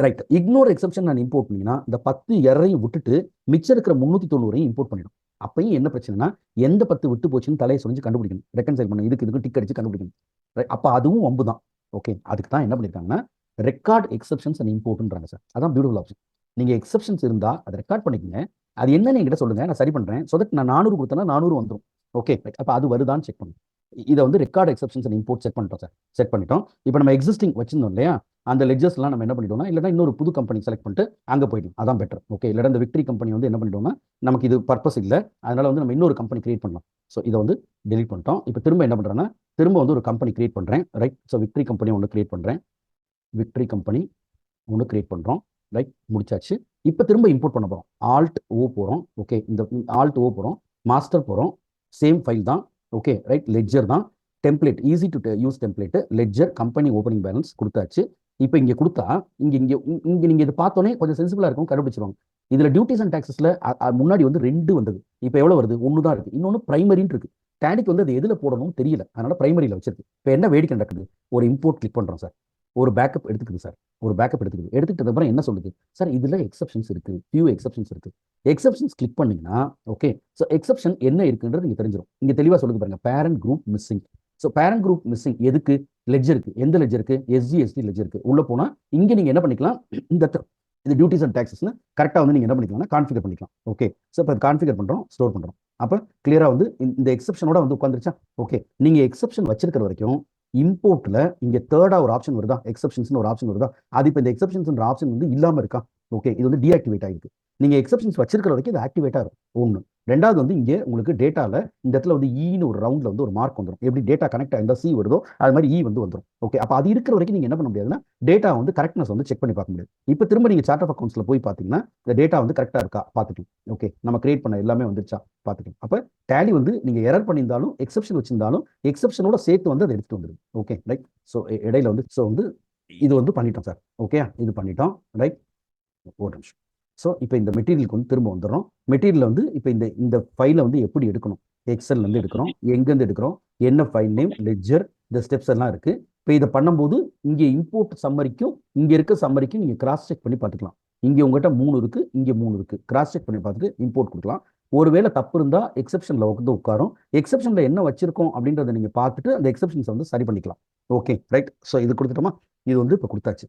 ரைட். இக்னோர் எக்ஸப்ஷன் நான் இம்போர்ட் பண்ணீங்கன்னா இந்த 10 எரரையும் விட்டுட்டு மிச்சம் இருக்கிற 390 இம்போர்ட் பண்ணிடும். அப்பயும் என்ன பிரச்சனைனா, எந்த 10 விட்டு போச்சுன்னு தலையை சொல்லிச்சு கண்டுபிடிக்கணும், ரெக்கன்சைல் பண்ண, இதுக்கு டிக் அடிச்சு கண்டுபிடிக்கணும். அப்போ அதுவும் வம்பு தான். ஓகே, அதுக்கு தான் என்ன பண்ணியிருக்காங்கன்னா, ரெக்கார்ட் எக்ஸப்ஷன்ஸ் அண்ட் இம்போர்ட்ன்றாங்க சார். அதான் பியூட்டிஃபுல் ஆப்ஷன். நீங்க எக்ஸப்ஷன்ஸ் இருந்தா அதை ரெக்கார்ட் பண்ணிக்கங்க, அது என்னன்னு என்கிட்ட சொல்லுங்க, நான் சரி பண்றேன். ஸோ தட் நான் 400 கொடுத்தேன்னா 400 வந்துடும். ஓகே, அப்போ அது வருதான்னு செக் பண்ணும். இதை வந்து record exceptions and import check பண்ணிட்டோம் சார். செக் பண்ணிட்டோம். இப்போ நம்ம எக்ஸிஸ்டிங் வச்சிருந்தோம் இல்லையா, அந்த லெட்ஜர்ஸ்லாம் நம்ம என்ன பண்ணிட்டோம்னா, இல்லைன்னா இன்னொரு புது கம்பெனி செலக்ட் பண்ணிட்டு அங்கே போயிடும், அதான் பெட்டர். ஓகே, இல்லைன்னா இந்த விக்டரி கம்பெனி வந்து என்ன பண்ணிட்டோம்னா, நமக்கு இது பர்பஸ் இல்லை, அதனால வந்து நம்ம இன்னொரு கம்பெனி கிரியேட் பண்ணலாம். ஸோ இதை வந்து டெலிட் பண்ணிட்டோம். இப்போ திரும்ப என்ன பண்ணுறேன்னா, திரும்ப வந்து ஒரு கம்பெனி கிரியேட் பண்ணுறேன். ரைட். ஸோ விக்டரி கம்பெனி ஒன்று கிரியேட் பண்ணுறேன், விக்டரி கம்பெனி ஒன்று கிரியேட் பண்ணுறோம். ரைட், முடிச்சாச்சு. இப்போ திரும்ப இம்போர்ட் பண்ண போகிறோம். ஆல்ட் ஓ போகிறோம். ஓகே, இந்த ஆல்ட் ஓ போகிறோம், மாஸ்டர் போகிறோம், சேம் ஃபைல் தான். ஓகே ரைட், லெட்ஜர் தான், template, easy to use template, ledger company opening balance கொடுத்தாச்சு. இப்போ இங்கே கொடுத்தா இங்கே இங்கே இங்கே நீங்கள் இது பார்த்தோன்னே கொஞ்சம் சென்சிபிளாக இருக்கும், கண்டுபிடிச்சிருவாங்க. இதில் டியூட்டிஸ் அண்ட் டாக்ஸஸில் முன்னாடி வந்து 2 வந்தது, இப்போ எவ்வளோ வருது? 1 தான் இருக்குது. இன்னொன்று பிரைமரின்னு இருக்குது. டேலிக்கு வந்து அது எதில் போடணும்னு தெரியல, அதனால பிரைமரியில் வச்சிருக்கு. இப்போ என்ன வேடிக்கை நடக்குது? ஒரு இம்போர்ட் கிளிக் பண்ணுறோம் சார், ஒரு பேக்கப் எடுத்துக்குது சார், ஒரு பேக்கப் எடுத்துக்குது. எடுத்துக்கிட்ட அப்புறம் என்ன சொல்லுது சார்? இதில் எக்ஸப்ஷன்ஸ் இருக்கு, ஃபியூ எக்ஸப்ஷன்ஸ் இருக்கு. எக்ஸப்ஷன்ஸ் கிளிக் பண்ணீங்கன்னா, ஓகே, ஸோ எக்ஸப்ஷன் என்ன இருக்குன்றது நீங்கள் தெரிஞ்சிடும். இங்கே தெளிவாக சொல்லுது பாருங்க, parent group missing. So parent group missing எதுக்கு? லெட்ஜருக்கு. எந்த லெட்ஜருக்கு? எஸ்ஜிஎஸ்டி லெட்ஜருக்கு. உள்ள போனால் இங்கே நீங்கள் என்ன பண்ணிக்கலாம், இது டியூட்டிஸ் அண்ட் டாக்ஸஸ்னு கரெக்டாக வந்து நீங்கள் என்ன பண்ணிக்கலாம்னா கான்ஃபிகர் பண்ணிக்கலாம். ஓகே, ஸோ இப்போ கான்ஃபிகர் பண்ணுறோம், ஸ்டோர் பண்ணுறோம். அப்போ கிளியராக வந்து இந்த எக்ஸப்ஷனோட வந்து உட்காந்துருச்சா? ஓகே, நீங்கள் எக்ஸப்ஷன் வச்சிருக்கிற வரைக்கும் இம்போர்ட்ல இங்க தேர்டா ஒரு ஆப்ஷன் வருதா, எக்ஸப்ஷன்ஸ்னு ஒரு ஆப்ஷன் வருதா? அது இப்போ இந்த எக்ஸப்ஷன்ஸ்ன்ற ஆப்ஷன் வந்து இல்லாம இருக்கா? ஓகே, இது வந்து டீஆக்டிவேட் ஆயிருக்கு. நீங்க எக்ஸப்ஷன்ஸ் வச்சிருக்கிற வரைக்கும் இது ஆக்டிவேட்டா இருக்கும். ஒன்று. ரெண்டாவது வந்து இங்கே உங்களுக்கு டேட்டால இந்த இடத்துல வந்து ஈன்னு ஒரு ரவுண்ட்ல வந்து ஒரு மார்க் வந்துடும். எப்படி டேட்டா கனெக்ட் ஆயிருந்தா சி வருதோ அது மாதிரி இ வந்து வந்துடும். ஓகே, அப்போ அது இருக்கிற வரைக்கும் நீங்க என்ன பண்ண முடியாதுன்னா டேட்டா வந்து கரெக்ட்னஸ் வந்து செக் பண்ணி பார்க்க முடியாது. இப்போ திரும்ப நீங்க சார்ட் ஆஃப் அக்கௌண்ட்ஸ்ல போய் பார்த்தீங்கன்னா இந்த டேட்டா வந்து கரெக்டா இருக்கா பார்த்துக்கலாம். ஓகே, நம்ம கிரியேட் பண்ண எல்லாமே வந்துருச்சா பார்த்துக்கலாம். அப்போ டேலி வந்து நீங்க எரர் பண்ணியிருந்தாலும் எக்ஸப்ஷன் வச்சிருந்தாலும் எக்ஸப்ஷனோட சேர்த்து வந்து அதை எடுத்துட்டு வந்துடும். Okay right. ஸோ இடையில வந்து ஸோ வந்து இது வந்து பண்ணிட்டோம் சார். ஓகே, இது பண்ணிட்டோம். ரைட், ஒரு நிமிஷம். ஸோ இப்போ இந்த மெட்டீரியலுக்கு வந்து திரும்ப வந்துடும். மெட்டீரியல் வந்து இப்போ இந்த ஃபைலை வந்து எப்படி எடுக்கணும், எக்ஸல்லேருந்து எடுக்கிறோம், எங்கேருந்து எடுக்கிறோம், என்ன ஃபைல் நேம், லெட்ஜர், இந்த ஸ்டெப்ஸ் எல்லாம் இருக்குது. இப்போ இதை பண்ணும்போது இங்கே இம்போர்ட் சம்மரிக்கும் இங்கே இருக்க சம்மரிக்கும் நீங்கள் கிராஸ் செக் பண்ணி பார்த்துக்கலாம். இங்கே உங்கள்கிட்ட 3 இருக்குது, இங்கே 3 இருக்குது. கிராஸ் செக் பண்ணி பார்த்துட்டு இம்போர்ட் கொடுக்கலாம். ஒருவேளை தப்பு இருந்தால் எக்ஸப்ஷனில் வந்து உட்காரும். எக்ஸப்ஷனில் என்ன வச்சிருக்கோம் அப்படின்றத நீங்கள் பார்த்துட்டு அந்த எக்ஸப்ஷன்ஸை வந்து சரி பண்ணிக்கலாம். Okay right. ஸோ இது கொடுத்துட்டோமா? இது வந்து இப்போ கொடுத்தாச்சு.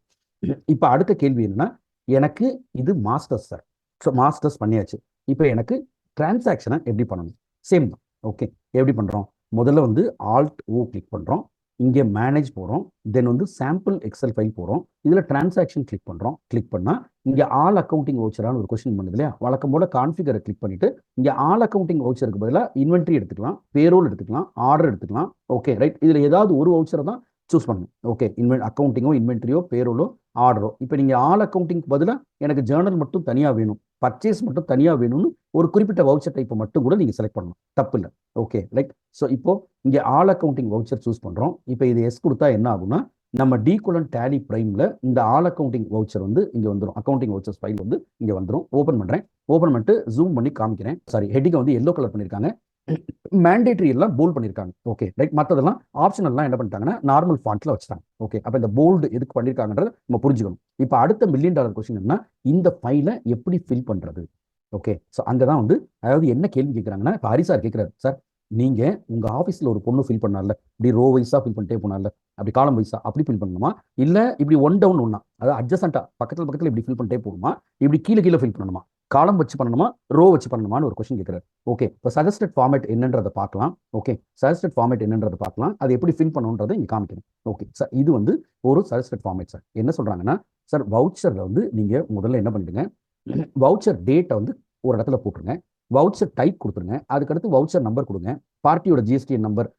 இப்போ அடுத்த கேள்வி என்னன்னா, எனக்கு இது மாஸ்டர்ஸ் சார். ஸோ மாஸ்டர்ஸ் பண்ணியாச்சு. இப்போ எனக்கு டிரான்சாக்ஷனை எப்படி பண்ணணும்? சேம் தான். ஓகே, எப்படி பண்ணுறோம்? முதல்ல வந்து ஆல்ட் ஓ கிளிக் பண்ணுறோம், இங்கே மேனேஜ் போகிறோம், தென் வந்து சாம்பிள் எக்ஸல் ஃபைல் போகிறோம், இதில் டிரான்சாக்ஷன் கிளிக் பண்ணுறோம். கிளிக் பண்ணால் இங்கே ஆல் அக்கௌண்டிங் வவுச்சரான ஒரு கொஸ்டின் பண்ணுது இல்லையா, வழக்கம் போல கான்ஃபிகரை கிளிக் பண்ணிட்டு இங்கே ஆல் அக்கௌண்டிங் வவுச்சருக்கு பதிலாக இன்வென்ட்ரி எடுத்துக்கலாம், பேரோல் எடுத்துக்கலாம், ஆர்டர் எடுத்துக்கலாம். ஓகே ரைட், இதில் ஏதாவது ஒரு வவுச்சரை தான் சூஸ் பண்ணணும். ஓகே, அக்கௌண்டிங்கோ இன்வென்ட்ரியோ பேரோலோ ஆர்டரோ. இப்போ நீங்கள் ஆல் அக்கௌண்டிங் பதிலாக எனக்கு ஜேர்னல் மட்டும் தனியாக வேணும், பர்ச்சேஸ் மட்டும் தனியாக வேணும்னு ஒரு குறிப்பிட்ட வவுச்சர் டைப்பை மட்டும் கூட நீங்கள் செலக்ட் பண்ணணும், தப்பு இல்லை. Okay right. ஸோ இப்போ இங்கே ஆல் அக்கௌண்டிங் வவுச்சர் சூஸ் பண்ணுறோம். இப்போ இது எஸ் கொடுத்தா என்ன ஆகும்னா நம்ம டீகோலன் டேலி பிரைமில் இந்த ஆல் அக்கௌண்டிங் வவுச்சர் வந்து இங்கே வந்துடும், அக்கௌண்டிங் வவுச்சர்ஸ் ஃபைல் வந்து இங்கே வந்துடும். ஓப்பன் பண்ணுறேன், ஓப்பன் பண்ணிட்டு ஜூம் பண்ணி காமிக்கிறேன். சாரி, ஹெட்டிங்கை வந்து எல்லோ கலர் பண்ணியிருக்காங்க, மேண்டேட்டரி எல்லாம் போல்ட் பண்ணியிருக்காங்க. ஓகே ரைட், மற்றதெல்லாம் ஆப்ஷனல்லாம் என்ன பண்ணிட்டாங்கன்னா நார்மல் ஃபாண்ட்ல வச்சுட்டாங்க. ஓகே, அப்போ இந்த போல்டு எதுக்கு பண்ணியிருக்காங்கன்றத நம்ம புரிஞ்சுக்கணும். இப்போ அடுத்த $1 மில்லியன் கொஸ்டின் என்ன, இந்த ஃபைலை எப்படி ஃபில் பண்ணுறது. ஓகே, ஸோ அங்கே தான் வந்து அதாவது என்ன கேள்வி கேட்குறாங்கன்னா, இப்போ ஹரி சார் கேட்குறாரு, சார் நீங்கள் உங்கள் ஆஃபீஸில் ஒரு பொண்ணு ஃபில் பண்ணால, இப்படி ரோ வைஸாக ஃபில் பண்ணிட்டே போனால, அப்படி காலம் வைஸாக அப்படி ஃபில் பண்ணணுமா, இல்லை இப்படி ஒன் டவுன் ஒன்றா, அதாவது அட்ஜஸ்டண்ட்டாக பக்கத்தில் இப்படி ஃபில் பண்ணிட்டே போகணுமா, இப்படி கீழே ஃபில் பண்ணணுமா, காலம் வச்சு பண்ணணுமா, ரோ வச்சு பண்ணணுமான்னு ஒரு கொஸ்டின் கேட்குறாரு. ஓகே, இப்போ சஜஸ்டட் ஃபார்மேட் என்னன்றதை பார்க்கலாம். ஓகே, சஜஸ்டட் ஃபார்மேட் என்னன்றதை பார்க்கலாம், அது எப்படி ஃபில் பண்ணணுன்றதை இங்கே காமிக்கணும். ஓகே சார், இது வந்து ஒரு சஜஸ்டட் ஃபார்மேட். சார் என்ன சொல்கிறாங்கன்னா, சார் வவுச்சரில் வந்து நீங்கள் முதல்ல என்ன பண்ணிடுங்க, வவுச்சர் டேட்டை வந்து ஒரு இடத்துல போட்டுருங்க, வவுச்சர் டைப் கொடுத்துருங்க, அதுக்கடுத்து வவுச்சர் நம்பர் கொடுங்க, பார்ட்டியோட ஜிஎஸ்டிஎன் நம்பர்,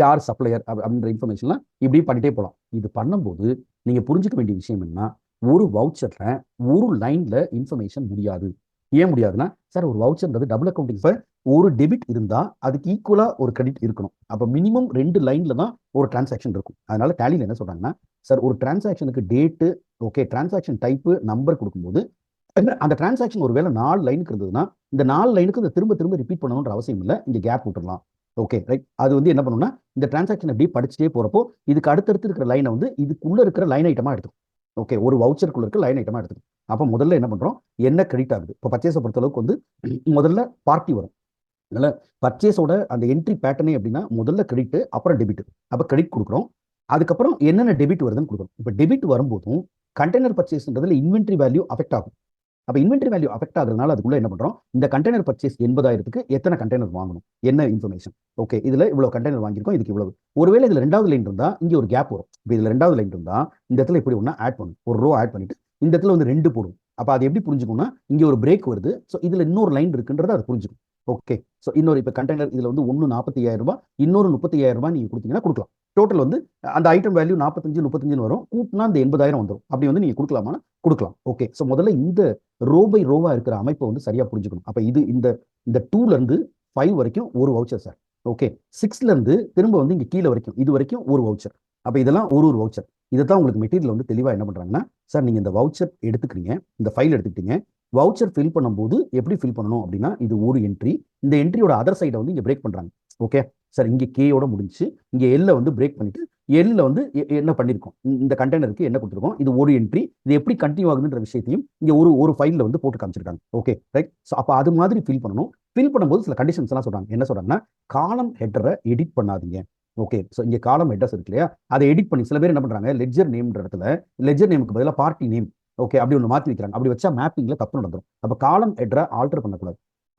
யார் சப்ளையர் அப்படின்ற இன்ஃபர்மேஷன்லாம் இப்படி பண்ணிட்டே போகலாம். இது பண்ணும்போது நீங்கள் புரிஞ்சுக்க வேண்டிய விஷயம் என்னன்னா, ஒரு வவுச்சரில் ஒரு லைனில் இன்ஃபர்மேஷன் முடியாது. ஏன் முடியாதுன்னா, சார் ஒரு வவுச்சர்ன்றது டபுள் அக்கௌண்டிங். சார் ஒரு டெபிட் இருந்தால் அதுக்கு ஈக்குவலாக ஒரு கிரெடிட் இருக்கணும். அப்போ மினிமம் 2 லைனில் தான் ஒரு டிரான்சாக்ஷன் இருக்கும். அதனால டேலியில் என்ன சொல்கிறாங்கன்னா, சார் ஒரு டிரான்சாக்ஷனுக்கு date, okay, transaction type, number கொடுக்கும்போது அந்த டிரான்சாக்ஷன் ஒரு வேலை 4 லைனுக்கு இருந்ததுன்னா இந்த 4 லைனுக்கு இந்த திரும்ப ரிப்பீட் பண்ணணுன்ற அவசியம் இல்லை, இங்கே கேப் விட்டுடலாம். ஓகே ரைட், அது வந்து என்ன பண்ணணும்னா இந்த டிரான்சாக்ஷன் எப்படி படிச்சுட்டே போகிறப்போ இதுக்கு அடுத்தடுத்து இருக்கிற லைனை வந்து இதுக்குள்ளே இருக்கிற லைன் ஐட்டமாக எடுத்துக்கும். ஓகே, ஒரு வவுச்சருக்குள்ள இருக்க லைன் ஐட்டமாக எடுத்துக்கும். அப்போ முதல்ல என்ன பண்ணுறோம், என்ன கிரெடிட் ஆகுது. இப்போ பர்ச்சேஸை பொறுத்தளவுக்கு வந்து முதல்ல பார்ட்டி வரும். அதனால் பர்ச்சேஸோட அந்த என்ட்ரி பேட்டர்னே அப்படின்னா முதல்ல கிரெடிட் அப்புறம் டெபிட். அப்போ கிரெடிட் கொடுக்குறோம், அதுக்கப்புறம் என்னென்ன டெபிட் வருதுன்னு கொடுக்குறோம். இப்போ டெபிட் வரும்போதும் கண்டெய்னர் பர்ச்சேஸ்ன்றதுல இன்வென்ட்ரி வேல்யூ அஃபெக்ட் ஆகும். அப்போ இன்வென்ட்ரி வேல்யூ அஃபெக்ட் ஆகுறதுனால அதுக்குள்ள என்ன பண்ணுறோம், இந்த கண்டெய்னர் பர்ச்சேஸ் 80,000க்கு எத்தனை கண்டெய்னர் வாங்கணும், என்ன இன்ஃபர்மேஷன். ஓகே, இதில் இவ்வளோ கண்டெய்னர் வாங்கியிருக்கோம், இதுக்கு இவ்வளவு. ஒருவேளை இதில் 2வது லைன் இருந்தால் இங்கே ஒரு கேப் வரும். இப்போ இதில் 2வது லைன் இருந்தால் இந்த இடத்துல இப்படி ஒன்றா ஆட் பண்ணும், ஒரு ரோ ஆட் பண்ணிட்டு இந்த இடத்துல வந்து 2 போடும். அப்போ அது எப்படி புரிஞ்சுக்கணும்னா இங்கே ஒரு பிரேக் வருது, ஸோ இதில் இன்னொரு லைன் இருக்குன்றதை அது புரிஞ்சுக்கும். ஓகே, ஸோ இன்னொரு இப்போ கண்டெய்னர் இதில் வந்து ஒன்று 45,000 ரூபாய், இன்னொரு 35,000 ரூபாய் நீங்கள் கொடுத்தீங்கன்னா கொடுக்கலாம். டோட்டல் வந்து அந்த ஐட்டம் வேல்யூ 45 வரும், கூட்டினா இந்த 80,000 வந்துடும். அப்படி வந்து நீங்கள் கொடுக்கலாமா, கொடுக்கலாம். ஓகே, ஸோ முதல்ல இந்த ரோ பை ரோவா இருக்கிற அமைப்பை வந்து சரியா புரிஞ்சுக்கணும். அப்போ இது இந்த 2ல இருந்து 5 வரைக்கும் ஒரு வவுச்சர் சார். ஓகே, 6ல இருந்து திரும்ப வந்து இங்கே கீழே வரைக்கும் இது வரைக்கும் ஒரு வவுச்சர். அப்போ இதெல்லாம் ஒரு வவுச்சர். இதை தான் உங்களுக்கு மெட்டீரியல் வந்து தெளிவாக என்ன பண்ணுறாங்கன்னா, சார் நீங்கள் இந்த வவுச்சர் எடுத்துக்கிறீங்க, இந்த ஃபைல் எடுத்துக்கிட்டீங்க, வவுச்சர் ஃபில் பண்ணும்போது எப்படி ஃபில் பண்ணணும் அப்படின்னா இது ஒரு என்ட்ரி, இந்த என்ட்ரியோட அதர் சைடை வந்து இங்கே பிரேக் பண்ணுறாங்க. ஓகே சார், இங்கே கேயோட முடிஞ்சு இங்கே எல்ல வந்து பிரேக் பண்ணிட்டு எல்ல வந்து என்ன பண்ணியிருக்கோம், இந்த கண்டெய்னருக்கு என்ன கொடுத்துருக்கோம், இது ஒரு என்ட்ரி, இது எப்படி கண்டினியூ ஆகுதுன்ற விஷயத்தையும் இங்கே ஒரு ஃபைலில் வந்து போட்டு காமிச்சிருக்காங்க. ஓகே ரைட், ஸோ அப்போ அது மாதிரி ஃபில் பண்ணணும். ஃபில் பண்ணும்போது சில கண்டிஷன்ஸ் எல்லாம் சொல்கிறாங்க. என்ன சொல்கிறாங்கன்னா, காலம் ஹெட்டரை எடிட் பண்ணாதீங்க. ஓகே, ஸோ இங்கே காலம் ஹெட்டர்ஸ் இருக்கு இல்லையா, அதை எடிட் பண்ணி சில பேர் என்ன பண்ணுறாங்க, லெட்ஜர் நேம்ன்ற இடத்துல லெட்ஜர் நேமுக்கு பதிலாக பார்ட்டி நேம், ஓகே, அப்படி ஒன்று மாற்றி வைக்கிறாங்க. அப்படி வச்சா மேப்பிங்கில் தப்பு நடந்துடும். அப்போ காலம் ஹெட்டரை ஆல்டர் பண்ணக்கூடாது.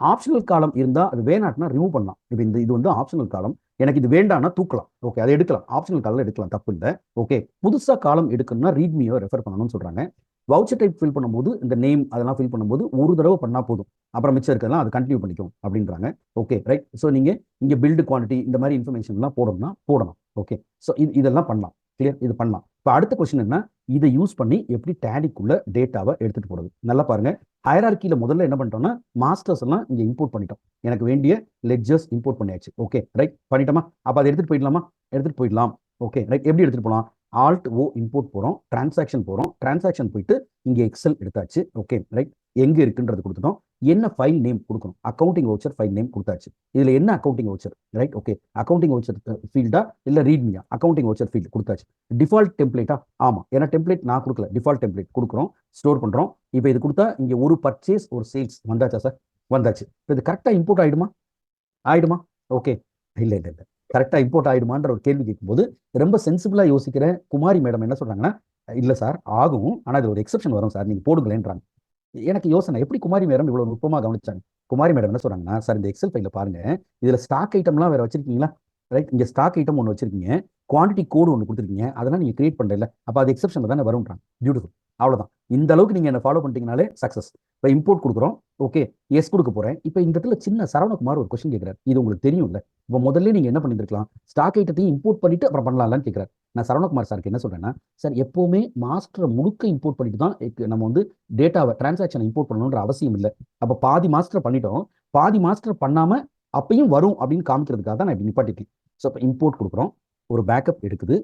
ஆப்ஷனல் காலம் இருந்தால் அது வேணாட்னா ரிமூவ் பண்ணலாம். இப்போ இது வந்து ஆப்ஷனல் காலம், எனக்கு இது வேண்டாம்னா தூக்கலாம். ஓகே, அதை எடுக்கலாம், ஆப்ஷனல் காலம் எடுக்கலாம், தப்பு இல்லை. ஓகே, புதுசாக காலம் எடுக்கணும்னா ரீட்மியோ ரெஃபர் பண்ணணும்னு சொல்கிறாங்க. வவுச்சர் டைப் ஃபில் பண்ணும்போது இந்த நேம் அதெல்லாம் ஃபில் பண்ணும்போது ஒரு தடவை பண்ணால் போதும், அப்புறம் மிச்சம் இருக்கிறதெல்லாம் அது கண்டினியூ பண்ணிக்கும் அப்படின்றாங்க. ஓகே ரைட், ஸோ நீங்கள் இங்கே பில்டு குவான்டிட்டி இந்த மாதிரி இன்ஃபர்மேஷன்லாம் போடணும்னா போடணும். ஓகே, ஸோ இதெல்லாம் பண்ணலாம். கிளியர், இது பண்ணலாம். இப்போ அடுத்த கொஸ்டின் என்ன, இதை யூஸ் பண்ணி எப்படி டேலிக்குள்ள டேட்டாவை எடுத்துகிட்டு போகிறது. நல்லா பாருங்க, ஹைரார்க்கியில் முதல்ல என்ன பண்ணிட்டோம்னா மாஸ்டர்ஸ் எல்லாம் இங்கே இம்போர்ட் பண்ணிட்டோம். எனக்கு வேண்டிய லெட்ஜர்ஸ் இம்போர்ட் பண்ணியாச்சு. ஓகே ரைட், பண்ணிட்டோமா. அப்போ அதை எடுத்துகிட்டு போயிடலாமா, எடுத்துகிட்டு போயிடலாம். ஓகே ரைட், எப்படி எடுத்துகிட்டு போகலாம், ஆல்ட் ஓ இம்போர்ட் போகிறோம், டிரான்சாக்ஷன் போகிறோம், டிரான்சாக்ஷன் போயிட்டு இங்கே எக்ஸல் எடுத்தாச்சு. ஓகே ரைட், எங்கே இருக்குன்றது கொடுத்துட்டோம். என்ன ஃபைல் நேம் கொடுக்கணும், அக்கௌண்டிங் வவுச்சர் ஃபைல் நேம் கொடுத்தாச்சு. இதில் என்ன accounting voucher, right. Okay, accounting voucher ஃபீல்டா இல்லை ரீட்மியா, அக்கௌண்டிங் வவுச்சர் ஃபீல்டு கொடுத்தாச்சு. டிஃபால்ட் டெம்ப்ளேட்டா, ஆமாம், ஏன்னா டெம்ப்ளேட் நான் கொடுக்கல, டிஃபால்ட் டெம்ப்ளேட் கொடுக்குறோம், ஸ்டோர் பண்ணுறோம். இப்போ இது கொடுத்தா இங்கே ஒரு பர்ச்சேஸ் ஒரு சேல்ஸ் வந்தாச்சா சார், வந்தாச்சு. இப்போ இது கரெக்டாக இம்போர்ட் ஆகிடுமா. ஓகே, இல்லை கரெக்டாக இம்போர்ட் ஆகிடுமான்ற ஒரு கேள்வி கேட்கும்போது ரொம்ப சென்சிபிளாக யோசிக்கிற குமாரி மேடம் என்ன சொல்கிறாங்கன்னா, இல்லை சார் ஆகும், ஆனால் இது ஒரு எக்ஸப்ஷன் வரும் சார், நீங்கள் போடுங்களேன்றாங்க. எனக்கு யோசனை, எப்படி குமாரி மேடம் இவ்வளோ நுட்பமாக கவனிச்சாங்க. குமாரி மேடம் என்ன சொல்கிறாங்கன்னா, சார் இந்த எக்ஸல் ஃபைலில் பாருங்கள், இதில் ஸ்டாக் ஐட்டம்லாம் வேறு வச்சிருக்கீங்களா, ரைட். இங்கே ஸ்டாக் ஐட்டம் ஒன்று வச்சிருக்கீங்க, குவான்டிட்டி கோடு ஒன்று கொடுத்துருக்கீங்க, அதெல்லாம் நீங்கள் கிரியேட் பண்ணல, அப்போ அது எக்ஸப்ஷனில் தானே வரும்ன்றாங்க. பியூட்டிஃபுல், அவ்வளோதான். இந்த அளவுக்கு நீங்கள் என்ன ஃபாலோ பண்ணிட்டீங்கனாலே சக்ஸஸ். இப்போ இம்போர்ட் கொடுக்குறோம், ஓகே, எஸ் கொடுக்க போகிறேன். இப்போ இந்த இடத்துல சின்ன சரவணகுமார் ஒரு கொஸ்டின் கேட்குறாரு, இது உங்களுக்கு தெரியும்ல, இப்போ முதல்ல நீங்கள் என்ன பண்ணியிருக்கலாம், ஸ்டாக் ஐட்டத்தையும் இம்போர்ட் பண்ணிட்டு அப்புறம் பண்ணலாம்னு கேட்குறாரு. நான் சரவணகுமார் சாருக்கு என்ன சொல்கிறேன்னா, சார் எப்போவுமே மாஸ்டரை முழுக்க இம்போர்ட் பண்ணிட்டு தான் நம்ம வந்து டேட்டாவை டிரான்சாக்ஷனை இம்போர்ட் பண்ணணுன்ற அவசியம் இல்லை. அப்போ பாதி மாஸ்டர் பண்ணிட்டோம், பாதி மாஸ்டர் பண்ணாமல் அப்பயும் வரும் அப்படின்னு காமிக்கிறதுக்காக தான் நான் இப்படி நிப்பாட்டிருக்கேன். ஸோ இப்போ இம்போர்ட் கொடுக்குறோம், ஒரு பேக்கப் எடுக்குது,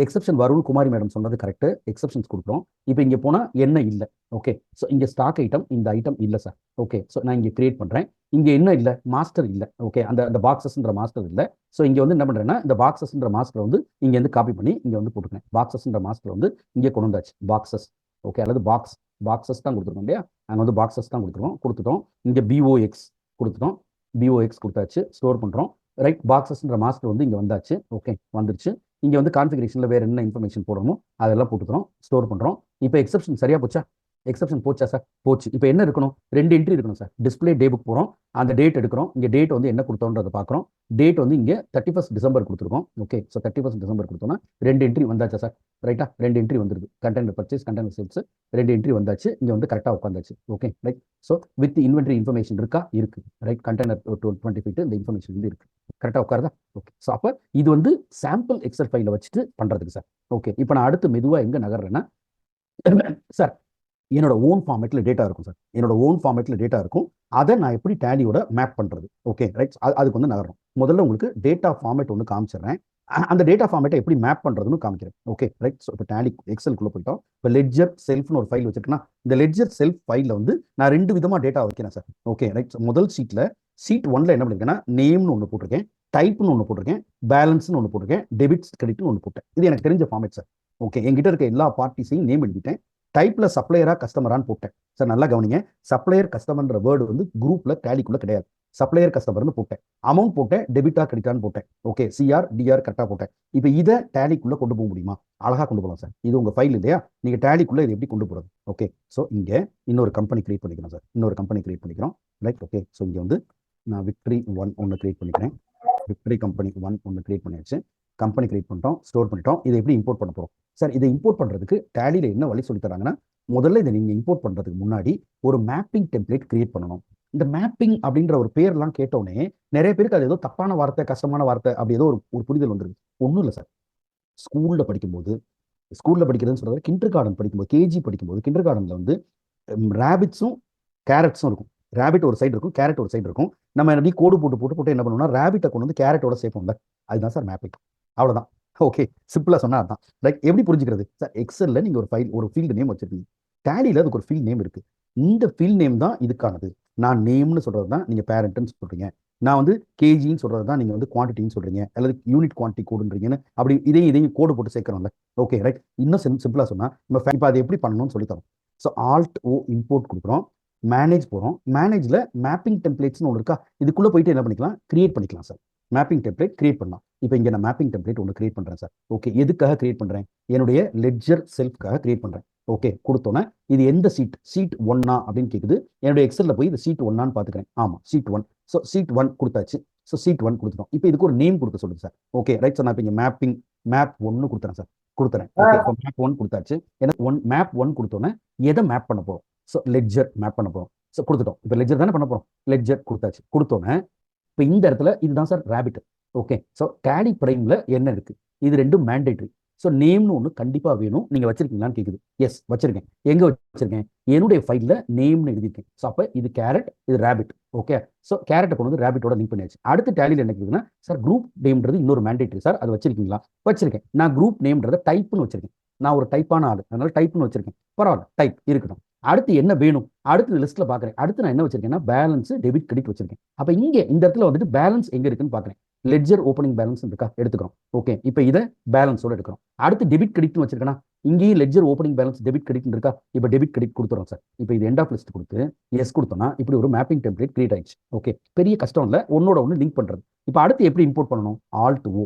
எக்ஸப்ஷன் வரும்னு குமாரி மேடம் சொன்னது கரெக்டு, எக்ஸப்ஷன்ஸ் கொடுக்குறோம். இப்போ இங்கே போனால் என்ன இல்லை, ஓகே, ஸோ இங்கே ஸ்டாக் ஐட்டம் இந்த ஐட்டம் இல்லை சார், ஓகே, ஸோ நான் இங்கே கிரியேட் பண்ணுறேன். இங்கே என்ன இல்லை, மாஸ்டர் இல்லை, ஓகே, அந்த பாக்ஸஸ்ன்ற மாஸ்டர் இல்லை. ஸோ இங்கே வந்து என்ன பண்ணுறேன்னா, இந்த பாக்ஸஸ்ன்ற மாஸ்டர் வந்து இங்கேருந்து காப்பி பண்ணி இங்கே வந்து போட்டுக்கிறேன். பாக்ஸஸ்ன்ற மாஸ்டர் வந்து இங்கே கொண்டு வந்தாச்சு, பாக்ஸஸ், ஓகே, அல்லது பாக்ஸஸ் தான் கொடுத்துருக்கோம் இல்லையா, நாங்கள் வந்து பாக்ஸஸ் தான் கொடுத்துட்டோம். இங்கே பிஓஎக்ஸ் கொடுத்துட்டோம், பிஓஎக்ஸ் கொடுத்தாச்சு, ஸ்டோர் பண்ணுறோம். ரைட், பாக்ஸஸ்ன்ற மாஸ்டர் வந்து இங்கே வந்தாச்சு, ஓகே, வந்துருச்சு. இங்கே வந்து கான்ஃபிகரேஷனில் வேறு என்ன இன்ஃபர்மேஷன் போடணுமோ அதெல்லாம் போட்டுக்கிறோம், ஸ்டோர் பண்ணுறோம். இப்போ எக்ஸப்ஷன் சரியாக போச்சா, எக்ஸப்ஷன் போச்சா சார், போச்சு. இப்போ என்ன இருக்கணும், 2 என்ட்ரி இருக்கணும் சார். டிஸ்பிளே டே புக் போகிறோம், அந்த டேட் எடுக்கிறோம், இங்கே டேட் வந்து என்ன கொடுத்தோன்றதை பார்க்குறோம். டேட் வந்து இங்கே 31 டிசம்பர் கொடுத்துருக்கோம், ஓகே, ஸோ 31 டிசம்பர் கொடுத்தோன்னா 2 என்ட்ரி வந்தாச்சா சார், ரைட்டா, 2 என்ட்ரி வந்துருது. Container purchase, container sales 2 entry வந்தாச்சு, இங்கே வந்து கரெக்டாக உட்காந்தாச்சு, okay, right. So with inventory information இருக்கா, இருக்குது, ரைட், கண்டெய்னர் 20 ஃபீட்டு இந்த இன்ஃபர்மேஷன் வந்து இருக்குது, கரெக்டாக உட்காருதா, ஓகே. ஸோ அப்போ இது வந்து சாம்பிள் எக்ஸல் ஃபைலில் வச்சுட்டு பண்ணுறதுக்கு சார், ஓகே. இப்போ நான் அடுத்து மெதுவாக எங்கே நகர்றேன்னா, சார் என்னோட ஓன் ஃபார்மேட்டில் டேட்டா இருக்கும் சார், என்னோட ஓன் ஃபார்மேட்டில் டேட்டா இருக்கும், அதை நான் எப்படி டேலியோட மேப் பண்ணுறது, ஓகே, ரைட். அதுக்கு வந்து நகரும். முதல்ல உங்களுக்கு டேட்டா ஃபார்மேட் ஒன்று காமிச்சிடுறேன், அந்த டேட்டா ஃபார்மேட்டை எப்படி மேப் பண்ணுறதுன்னு காமிக்கிறேன், ஓகே, ரைட். ஸோ இப்போ டேலி எக்ஸலுக்குள்ளே போயிட்டோம். இப்போ லெட்ஜர் செல்ஃப்னு ஒரு ஃபைல் வச்சிருக்கேன்னா, இந்த லெட்ஜர் செல்ஃப் ஃபைலில் வந்து நான் 2 விதமாக டேட்டா வைக்கிறேன் சார், ஓகே, ரைட். முதல் ஷீட் 1ல என்ன பண்ணிருக்கேன்னா, நேம்னு ஒன்று போட்டிருக்கேன், டைப்னு ஒன்று போட்டிருக்கேன், பேலன்ஸ்னு ஒன்று போட்டிருக்கேன், டெபிட்ஸ் கிரெடிட்னு ஒன்று போட்டேன். இது எனக்கு தெரிஞ்ச ஃபார்மேட் சார், ஓகே. என்கிட்ட இருக்க எல்லா பார்ட்டிஸையும் நேம் எழுதிட்டேன். டைப்ல சப்ளையரா கஸ்டமரான்னு போட்டேன் சார். நல்லா கவனிங்க, சப்ளையர் கஸ்டமர்ன்ற வேர்டு வந்து குரூப்ல டேலிக்குள்ள கிடையாது. சப்ளையர் கஸ்டமர்னு போட்டேன், அமௌண்ட் போட்டேன், டெபிட்டா கிரெடிட்டான்னு போட்டேன், ஓகே, சிஆர் டிஆர் கரெக்டாக போட்டேன். இப்போ இதை டேலிக்குள்ள கொண்டு போக முடியுமா, அழகா கொண்டு போகலாம் சார். இது உங்க ஃபைல் இல்லையா, நீங்க டேலிக்குள்ள இது எப்படி கொண்டு போறது, ஓகே. ஸோ இங்க இன்னொரு கம்பெனி கிரியேட் பண்ணிக்கிறோம் சார், இன்னொரு கம்பெனி கிரியேட் பண்ணிக்கிறோம், ரைட், ஓகே. ஸோ இங்க வந்து நான் விக்டரி 1 ஒன்று கிரியேட் பண்ணிக்கிறேன், விக்டரி கம்பெனி 1 ஒன்று கிரியேட் பண்ணியாச்சு. கம்பெனி கிரியேட் பண்ணிட்டோம், ஸ்டோர் பண்ணிட்டோம். இதை எப்படி இம்போர்ட் பண்ண போறோம் சார்? இதை இம்போர்ட் பண்றதுக்கு டேலியில் என்ன வழி சொல்லி தராங்கன்னா, முதல்ல இதை நீங்க இம்போர்ட் பண்றதுக்கு முன்னாடி ஒரு மேப்பிங் டெம்ப்ளேட் கிரியேட் பண்ணணும். இந்த மேப்பிங் அப்படின்ற ஒரு பேர்லாம் கேட்டோடனே நிறைய பேருக்கு அது ஏதோ தப்பான வார்த்தை, கஷ்டமான வார்த்தை, அப்படி ஏதோ ஒரு புரிதல் வந்துருக்கு. ஒன்றும் இல்லை சார். ஸ்கூல்ல படிக்கிறதுன்னு சொல்றது, கிண்டர் கார்டன் படிக்கும்போது, கேஜி படிக்கும்போது கிண்டர் கார்டன்ல வந்து ரேபிட்ஸும் கேரட்ஸும் இருக்கும். ரேபிட் ஒரு சைடு இருக்கும், கேரட் ஒரு சைடு இருக்கும். நம்ம எப்படி கோடு போட்டு என்ன பண்ணுவோம்னா, ரேபிட்டை கொண்டு வந்து கேரட்டோட சேர்ப்போம்ல, அதுதான் சார் மேப்பிங். அவ்வளோதான், ஓகே. சிம்பிளா சொன்னா அதான். லைக் எப்படி புரிஞ்சுக்கிறது சார்? எக்ஸல்ல நீங்க ஒரு ஃபீல்டு நேம் வச்சிருக்கீங்க, டேலியில் அதுக்கு ஒரு ஃபீல்ட் நேம் இருக்கு. இந்த ஃபீல்ட் நேம் தான் இதுக்கானது. நான் நேம்னு சொல்றது தான் நீங்க பேரண்ட்னு சொல்றீங்க, நான் வந்து கேஜின்னு சொல்றது தான் நீங்க வந்து குவான்டிட்டின்னு சொல்றீங்க, அல்லது யூனிட் குவான்டிட்டி கோடுன்றீங்கன்னு. அப்படி இதையும் கோடு போட்டு சேர்க்கிறோம்ல, ஓகே, ரைட். இன்னும் சிம்பிளா சொன்னா, நம்ம இப்போ அதை எப்படி பண்ணணும்னு சொல்லி தரோம். ஸோ ஆல்ட் ஓ இம்போர்ட் கொடுக்குறோம், மேனேஜ் போகிறோம். மேனேஜ்ல மேப்பிங் டெம்ப்ளேட்ஸ்னு ஒன்று இருக்கா, இதுக்குள்ள போயிட்டு என்ன பண்ணிக்கலாம், கிரியேட் பண்ணிக்கலாம் சார். மேப்பிங் டெம்ப்ளேட் கிரியேட் பண்ணலாம். இப்போ இங்கே நான் மேப்பிங் டெம்ப்ளேட் ஒன்று கிரியேட் பண்ணுறேன் சார், ஓகே. எதுக்காக கிரியேட் பண்ணுறேன்? என்னுடைய லெட்ஜர் செல்ஃப்காக கிரியேட் பண்ணுறேன், ஓகே. கொடுத்தோன்னே இது எந்த ஷீட் 1 அப்படின்னு கேட்குது. என்னுடைய எக்ஸலில் போய் இது ஷீட் 1 பார்த்துக்கிறேன். ஆமாம், ஷீட் 1. ஸோ ஷீட் 1 கொடுத்தாச்சு. ஸோ ஷீட் 1 கொடுத்துட்டோம். இப்போ இதுக்கு ஒரு நேம் கொடுக்க சொல்லுது சார், ஓகே, ரைட். சார் நான் இப்போ இங்கே மேப் 1 கொடுத்துறேன் சார், கொடுத்துறேன், ஓகே. இப்போ மேப் 1 கொடுத்தாச்சு. எனக்கு மேப் 1 கொடுத்தோன்னே எதை மேப் பண்ண போகிறோம்? ஸோ லெட்ஜர் மேப் பண்ண போகிறோம். ஸோ கொடுத்துட்டோம். இப்போ லெட்ஜர் தானே பண்ண போகிறோம், லெட்ஜர் கொடுத்தாச்சு. கொடுத்தோன்னே இப்போ இந்த இடத்துல இதுதான் sir rapid, okay. So daily பிரைம்ல என்ன இருக்கு, இது ரெண்டும் மேண்டேட்ரி. ஸோ நேம்னு ஒன்று கண்டிப்பாக வேணும். நீங்கள் வச்சிருக்கீங்களான்னு கேட்குது. எஸ் வச்சிருக்கேன். எங்கே வச்சிருக்கேன்? என்னுடைய ஃபைலில் நேம்னு எழுதியிருக்கேன். ஸோ அப்போ இது கேரட், இது ரேபிட், ஓகே. ஸோ கேரட்டை கொண்டு வந்து ரேபிட்டோட லிங்க் பண்ணியாச்சு. அடுத்து டேலியில் என்ன கேட்குதுன்னா, சார் குரூப் நேம்ன்றது இன்னொரு மேண்டேட்ரி சார், அது வச்சிருக்கீங்களா? வச்சிருக்கேன். நான் குரூப் நேம்ன்றதை டைப்னு வச்சிருக்கேன். நான் ஒரு டைப்பான ஆள், அதனால டைப்னு வச்சிருக்கேன். பரவாயில்ல, டைப் இருக்கட்டும். அடுத்து என்ன வேணும்? அடுத்து லிஸ்ட்ல பார்க்குறேன். அடுத்து நான் என்ன வச்சிருக்கேன்னா, பேலன்ஸ், டெபிட், கிரெடிட் வச்சிருக்கேன். அப்போ இங்கே இந்த இடத்துல வந்துட்டு பேலன்ஸ் எங்க இருக்குன்னு பார்க்குறேன். லெட்ஜர் ஓப்பனிங் பேலன்ஸ் இருக்கா, எடுத்துக்கிறோம், ஓகே. இப்போ இதை பேலன்ஸோட எடுக்கிறோம். அடுத்து டெபிட் கிரெடிட்னு வச்சிருக்கேன்னா, இங்கேயும் ledger opening balance, debit credit இருக்கா. இப்போ டெபிட் கிரெடிட் கொடுத்துறோம் சார். இப்போ இது எண்ட் ஆஃப் லிஸ்ட் கொடுத்து எஸ் கொடுத்தோம்னா இப்படி ஒரு மேப்பிங் டெம்ப்ளேட் கிரியேட் ஆயிடுச்சு, ஓகே. பெரிய கஷ்டம் இல்லை, ஒன்னோட ஒன்று லிங்க் பண்றது. இப்போ அடுத்து எப்படி இம்போர்ட் பண்ணணும்? ஆல்ட் ஓ,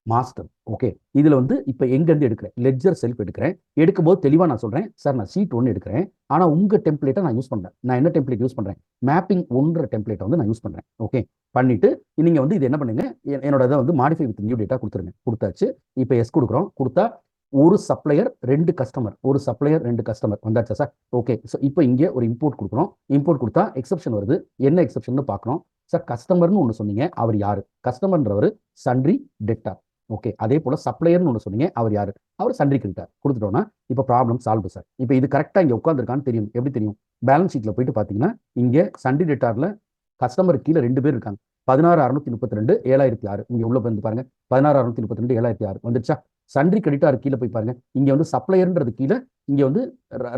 மாஸ்டர். ஓகே, இதுல வந்து இப்போ எங்கேருந்து எடுக்கிறேன், லெட்ஜர் செல்ஃப் எடுக்கிறேன். எடுக்கும்போது தெளிவாக நான் சொல்றேன், சார் நான் ஷீட் 1 எடுக்கிறேன். ஆனால் உங்க டெம்ப்ளேட்டை நான் யூஸ் பண்றேன். நான் என்ன டெம்ப்ளேட் யூஸ் பண்றேன், மேப்பிங் 1 டெம்ப்ளேட்டை வந்து நான் யூஸ் பண்றேன். ஓகே, பண்ணிட்டு நீங்க வந்து இது என்ன பண்ணுங்க, என்னோட இதை வந்து மாடிஃபை வித் நியூ டேட்டா கொடுத்துருங்க. கொடுத்தாச்சு. இப்போ எஸ் கொடுக்குறோம். கொடுத்தா ஒரு சப்ளையர் 2 கஸ்டமர், ஒரு சப்ளையர் 2 கஸ்டமர் வந்தாச்சா சார்? ஓகே, ஸோ இப்போ இங்கே ஒரு இம்போர்ட் கொடுக்குறோம். இம்போர்ட் கொடுத்தா எக்ஸப்ஷன் வருது. என்ன எக்ஸப்ஷன் பார்க்குறோம். சார் கஸ்டமர்னு ஒன்று சொன்னீங்க, அவர் யாரு? கஸ்டமர்ன்றவர் சன்ரி டெட்டார். ஓகே, அதே போல சப்ளையர்னு ஒன்று சொன்னீங்க, அவர் யாரு? அவர் சன்ரி கிரெடிட்டார். கொடுத்துட்டோம்னா இப்போ ப்ராப்ளம் சால்வ் சார். இப்போ இது கரெக்டாக இங்கே உட்காந்துருக்கான்னு தெரியும். எப்படி தெரியும்? பேலன்ஸ் ஷீட்டில் போயிட்டு பார்த்தீங்கன்னா இங்கே சன்ரி டெட்டாரில் கஸ்டமருக்கு கீழே 2 பேர் இருக்காங்க. 16,632 7,006. இங்கே உள்ள வந்து பாருங்க, 16,632 7,006 வந்துருச்சா? சன்ரி கிரெடிட்டார் கீழே போய் பாருங்க. இங்கே வந்து சப்ளையர்ன்றது கீழே இங்கே வந்து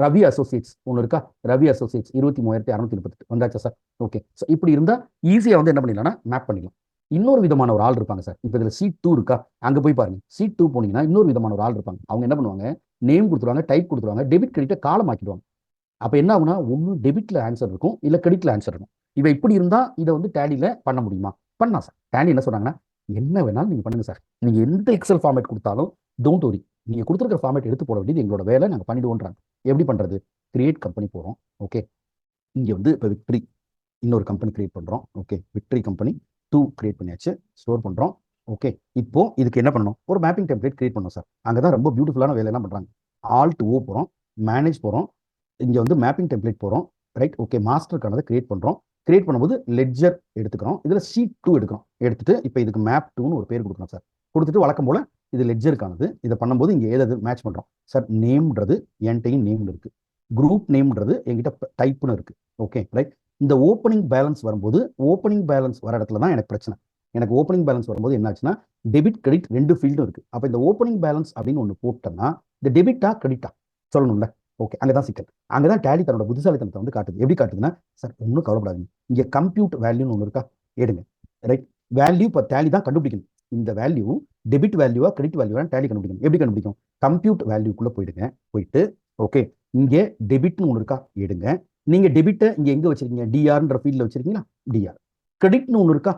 ரவி அசோசியேட்ஸ் ஒன்று இருக்கா? ரவி அசோசியேட்ஸ் 23,638 வந்தாச்சா சார்? ஓகே, ஸோ இப்படி இருந்தால் ஈஸியாக வந்து என்ன பண்ணிடலாம்னா மேப் பண்ணிடலாம். இன்னொரு விதமான ஒரு ஆள் இருப்பாங்க சார். இப்போ இதில் சீட் 2 இருக்கா? அங்கே போய் பாருங்க. சீட் 2 போனீங்கன்னா இன்னொரு விதமான ஒரு ஆள் இருப்பாங்க. அவங்க என்ன பண்ணுவாங்க, நேம் கொடுத்துருவாங்க, டைப் கொடுத்துருவாங்க, டெபிட் கிரெடிட்டை காலம் ஆக்கிடுவாங்க. அப்போ என்ன ஆகுனா, ஒன்று டெபிட்ல ஆன்சர் இருக்கும், இல்லை கிரெடிட்ல ஆன்சர் இருக்கும். இவை இப்படி இருந்தால் இதை வந்து டேலியில் பண்ண முடியுமா? பண்ணலாம் சார். டேலி என்ன சொன்னாங்கன்னா, என்ன வேணாலும் நீங்கள் பண்ணுங்க சார். நீங்கள் எந்த எக்ஸல் ஃபார்மேட் கொடுத்தாலும் டோன்ட் வரி, நீங்கள் கொடுத்துருக்கிற ஃபார்மேட் எடுத்து போட வேண்டியது எங்களோட வேலை, நாங்கள் பண்ணிடுவோன்றாங்க. எப்படி பண்ணுறது? கிரியேட் கம்பெனி போகிறோம். ஓகே, இங்கே வந்து இப்போ விக்ட்ரி இன்னொரு கம்பெனி கிரியேட் பண்ணுறோம். ஓகே, விக்ட்ரி கம்பெனி 2 கிரியேட் பண்ணியாச்சு, ஸ்டோர் பண்ணுறோம். ஓகே, இப்போ இதுக்கு என்ன பண்ணணும், ஒரு மேப்பிங் டெம்ப்ளேட் கிரியேட் பண்ணணும் சார். அங்கே தான் ரொம்ப பியூட்டிஃபுல்லான வேலை என்ன பண்ணுறாங்க. ஆல்ட் ஓ போகிறோம், மேனேஜ் போகிறோம், இங்கே வந்து மேப்பிங் டெம்ப்ளேட் போகிறோம். ரைட், ஓகே, மாஸ்டருக்கானதை கிரியேட் பண்ணுறோம். கிரியேட் பண்ணும்போது லெட்ஜர் எடுத்துக்கிறோம், இதில் ஷீட் 2 எடுக்கிறோம். எடுத்துட்டு இப்போ இதுக்கு மேப் 2ன்னு ஒரு பேர் கொடுக்கணும் சார். கொடுத்துட்டு வழக்கம் போல் இது லெட்ஜருக்கானது. இதை பண்ணும்போது இங்கே ஏதாவது மேட்ச் பண்ணுறோம் சார். நேம்ன்றது என்கிட்டையும் நேம்னு இருக்குது, குரூப் நேம்ன்றது என்கிட்ட டைப்னு இருக்குது. Okay, right. இந்த ஓப்பனிங் பேலன்ஸ் வரும்போது, ஓப்பனிங் பேலன்ஸ் வர இடத்துல தான் எனக்கு பிரச்சனை. எனக்கு ஓப்பனிங் பேலன்ஸ் வரும்போது என்னாச்சுன்னா, டெபிட் கிரெடிட் 2 ஃபீல்டும் இருக்குது. அப்போ இந்த ஓப்பனிங் பேலன்ஸ் அப்படின்னு ஒன்று போட்டோம்னா இந்த டெபிட்டா கிரெடிட்டா சொல்லணும்ல. ஓகே, அங்கே தான் சிக்கல். அங்கே தான் டேலி தன்னோட புத்திசாலித்தனத்தை வந்து காட்டுது. எப்படி காட்டுதுன்னா, சார் ஒன்றும் கவலைப்படாதீங்க, இங்கே கம்ப்யூட் வேல்யூன்னு ஒன்று இருக்கா, எடுங்க. ரைட், வேல்யூ இப்போ டேலி தான் கண்டுபிடிக்கணும். இந்த வேல்யூ டெபிட் வேல்யூவா கிரெடிட் வேல்யூவா டேலி கண்டுபிடிக்கணும். எப்படி கண்டுபிடிக்கும்? கம்ப்யூட் வேல்யூக்குள்ளே போயிடுங்க. போயிட்டு ஓகே, இங்கே டெபிட்னு ஒன்று இருக்கா, எடுங்க. நீங்க டெபிட்டை இங்க எங்க வச்சிருக்கீங்க? டிஆர்ன்ற ஃபீல்ட்ல வச்சிருக்கீங்களா? டிஆர். கிரெடிட்னு ஒன்று இருக்கா,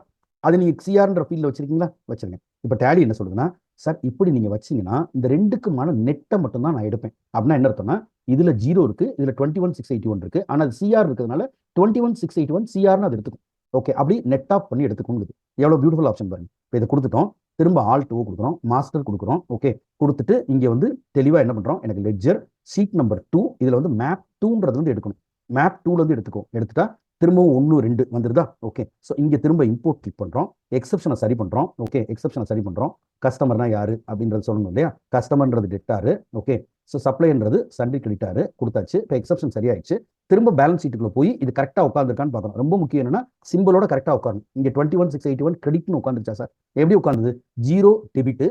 அது நீங்க சிஆர்ன்ற ஃபீல்ட்ல வச்சிருக்கீங்களா? வச்சிருங்க. இப்போ டேலி என்ன சொல்லுதுன்னா, சார் இப்படி நீங்க வச்சீங்கன்னா இந்த ரெண்டுக்குமான நெட்டை மட்டும் தான் நான் எடுப்பேன். அப்படின்னா என்ன அர்த்தம்னா, இதுல 0 இருக்கு, இதுல 21,681 இருக்கு, ஆனா அது சிஆர் இருக்கிறதுனால 21,681 சிஆர்னு அது எடுத்துக்கும். ஓகே, அப்படி நெட் ஆஃப் பண்ணி எடுத்துக்கும். எவ்வளவு பியூட்டிஃபுல் ஆப்ஷன் பாருங்க. இப்போ இதை கொடுத்துட்டோம், திரும்ப ஆல்ட் ஓ கொடுக்குறோம், மாஸ்டர் கொடுக்குறோம். ஓகே, கொடுத்துட்டு இங்க வந்து தெளிவா என்ன பண்றோம், எனக்கு லெட்ஜர் ஷீட் நம்பர் 2 இதுல வந்து மேப் 2ன்றது வந்து எடுக்கணும். மேப் 2ல இருந்து எடுத்துக்கோ. எடுத்துட்டா திரும்பவும் 1 2 வந்துருதா? ஓகே, ஸோ இங்கே திரும்ப இம்போர்ட் கிளிக் பண்ணுறோம், எக்ஸப்ஷனை சரி பண்ணுறோம். ஓகே, எக்ஸப்ஷனை சரி பண்ணுறோம். கஸ்டமர்னா யாரு அப்படின்றது சொல்லணும் இல்லையா? கஸ்டமர்ன்றது டெட்டாரு. ஓகே, ஸோ சப்ளைன்றது சன்ரி கிரெடிட்டாரு கொடுத்தாச்சு. இப்போ எக்ஸப்ஷன் சரியாயிடுச்சு. திரும்ப பேலன்ஸ் ஷீட்டுக்குள்ள போய் இது கரெக்டாக உட்காந்துருக்கான்னு பார்க்கணும். ரொம்ப முக்கியம் என்னன்னா, சிம்பிளோட கரெக்டாக உட்காரணும். இங்கே 21,681 கிரெடிட்னு உட்காந்துருச்சா சார்? எப்படி உட்காந்துது? 0 டெபிட்,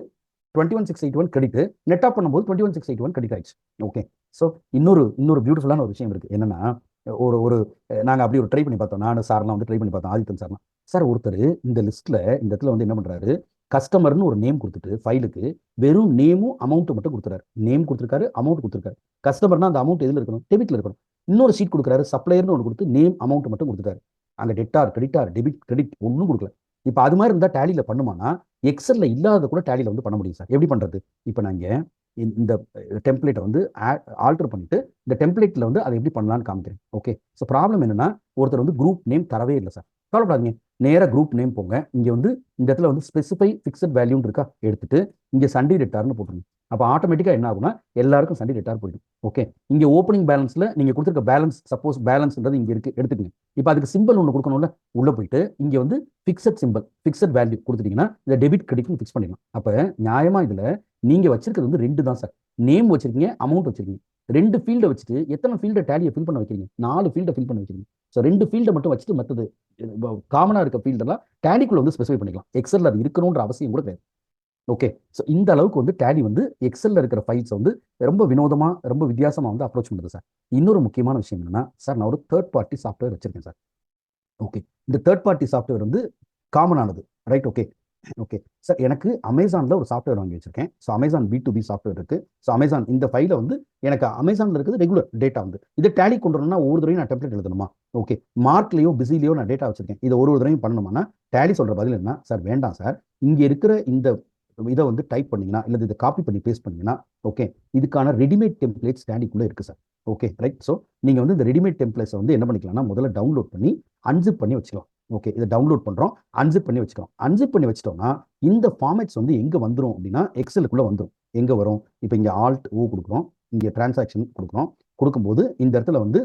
21,681 கிரெடிட், நெட் ஆஃப் பண்ணும்போது 21,681 கிரெடிட் ஆயிடுச்சு. ஓகே, ஸோ இன்னொரு பியூட்டிஃபுல்லான ஒரு விஷயம் இருக்கு. என்னன்னா, ஒரு ஒரு நாங்கள் அப்படி ஒரு ட்ரை பண்ணி பார்த்தோம். நான் சார்லாம் வந்து ட்ரை பண்ணி பார்த்தோம், ஆதித்தன் சார்லாம். சார் ஒருத்தர் இந்த லிஸ்ட்டில் இந்த இடத்துல வந்து என்ன பண்ணுறாரு, கஸ்டமர்னு ஒரு நேம் கொடுத்துட்டு ஃபைலுக்கு வெறும் நேமும் அமௌண்ட்டு மட்டும் கொடுத்துறாரு. நேம் கொடுத்துருக்காரு, அமௌண்ட் கொடுத்துருக்காரு. கஸ்டமர்னா அந்த அமௌண்ட் எதில் இருக்கணும்? டெபிட்டில் இருக்கணும். இன்னொரு ஷீட் கொடுக்குறாரு, சப்ளையர்னு ஒன்று கொடுத்து நேம் அமௌண்ட் மட்டும் கொடுத்துட்டாரு. அங்கே டெட்டார் கிரெடிட்டார் டெபிட் கிரெடிட் ஒன்றும் கொடுக்கல. இப்போ அது மாதிரி இருந்தால் டேலியில் பண்ணுமானா, எக்ஸலில் இல்லாத கூட டேலியில் வந்து பண்ண முடியும் சார். எப்படி பண்ணுறது? இப்போ நாங்கள் இந்த டெம்ப்ளேட்டை வந்து ஆல்டர் பண்ணிட்டு இந்த டெம்ப்ளேட்டில் வந்து அதை எப்படி பண்ணலான்னு காமிக்கிறேன். ஓகே, ஸோ ப்ராப்ளம் என்னன்னா, ஒருத்தர் வந்து குரூப் நேம் தரவே இல்லை சார். கவலைப்படாதீங்க, நேராக குரூப் நேம் போங்க. இங்கே வந்து இந்த இடத்துல வந்து ஸ்பெசிஃபை ஃபிக்ஸட் வேல்யூன்னு இருக்கா, எடுத்துட்டு இங்கே சன்ரி டெட்டார்னு போட்டுருங்க. அப்போ ஆட்டோமேட்டிக்காக என்ன ஆகுனா, எல்லாருக்கும் சன்ரி டெட்டார் போயிடும். ஓகே, இங்கே ஓப்பனிங் பேலன்ஸில் நீங்கள் கொடுத்துருக்க பேலன்ஸ், சப்போஸ் பேலன்ஸ்ன்றது இங்கே இருக்குது, எடுத்துக்கங்க. இப்போ அதுக்கு சிம்பிள் ஒன்று கொடுக்கணும்ல, உள்ளே போயிட்டு இங்கே வந்து ஃபிக்ஸட் சிம்பிள், ஃபிக்ஸட் வேல்யூ கொடுத்துட்டீங்கன்னா இந்த டெபிட் கிரெடிட்னு ஃபிக்ஸ் பண்ணிடலாம். அப்போ நியாயமாக இதில் நீங்கள் வச்சிருக்கிறது வந்து 2 தான் சார். நேம் வச்சிருக்கீங்க, அமௌண்ட் வச்சிருக்கீங்க. 2 ஃபீல்டை வச்சுட்டு எத்தனை ஃபீல்டை டேலியை ஃபில் பண்ண வைக்கிறீங்க? 4 ஃபீல்டை ஃபில் பண்ண வைக்கிறீங்க. ஸோ 2 ஃபீல்டை மட்டும் வச்சுட்டு மற்றது காமனாக இருக்க ஃபீல்டெல்லாம் டேலிக்குள்ள வந்து ஸ்பெசிஃபை பண்ணிக்கலாம். எக்ஸலில் அது இருக்கணுன்ற அவசியம் கூட கிடையாது. ஓகே, ஸோ இந்த அளவுக்கு வந்து டேலி வந்து எக்ஸலில் இருக்கிற ஃபைல்ஸை வந்து ரொம்ப வினோதமாக, ரொம்ப வித்தியாசமாக வந்து அப்ரோச் பண்ணுது சார். இன்னொரு முக்கியமான விஷயம் என்னன்னா, சார் நான் ஒரு தேர்ட் பார்ட்டி சாஃப்ட்வேர் வச்சிருக்கேன் சார். ஓகே, இந்த தேர்ட் பார்ட்டி சாஃப்ட்வேர் வந்து காமனானது. ரைட், ஓகே ஓகே சார், எனக்கு அமேசானில் ஒரு சாஃப்ட்வேர் வாங்கி வச்சிருக்கேன். ஸோ அமேசான் B2B சாஃப்ட்வேர் இருக்குது. ஸோ அமேசான் இந்த ஃபைலை வந்து எனக்கு அமேசானில் இருக்குது ரெகுலர் டேட்டா வந்து இதை டேலி கொண்டு வரணும்னா ஒவ்வொரு தடவையும் நான் டெம்ப்ளேட் எழுதணுமா? ஓகே, மார்க்லேயோ பிஸிலேயோ நான் டேட்டா வச்சிருக்கேன், இதை ஒரு தடவையும் பண்ணணுமானா டேலி சொல்கிற பதில் என்ன சார்? வேண்டாம் சார், இங்கே இருக்கிற இந்த இதை வந்து டைப் பண்ணீங்கன்னா இல்லை இதை காப்பி பண்ணி பேஸ்ட் பண்ணீங்கன்னா ஓகே, இதுக்கான ரெடிமேட் டெம்ப்ளேட்ஸ் டேலிக்குள்ளே இருக்குது சார். Okay right. ஸோ நீங்கள் வந்து இந்த ரெடிமேட் டெம்ப்ளேட்ஸை வந்து என்ன பண்ணிக்கலாம்னா முதல்ல டவுன்லோட் பண்ணி அன்சிப் பண்ணி வச்சுக்கலாம். ஓகே, இதை டவுன்லோட் பண்ணுறோம், அன்சிப் பண்ணி வச்சுக்கலாம். அன்சிப் பண்ணி வச்சிட்டோம்னா இந்த ஃபார்மேட்ஸ் வந்து எங்கே வந்துடும் அப்படின்னா எக்ஸலுக்குள்ளே வந்துடும். எங்கே வரும்? இப்போ இங்கே ஆல்ட் ஓ கொடுக்குறோம், இங்கே டிரான்சாக்ஷன் கொடுக்குறோம். கொடுக்கும்போது இந்த இடத்துல வந்து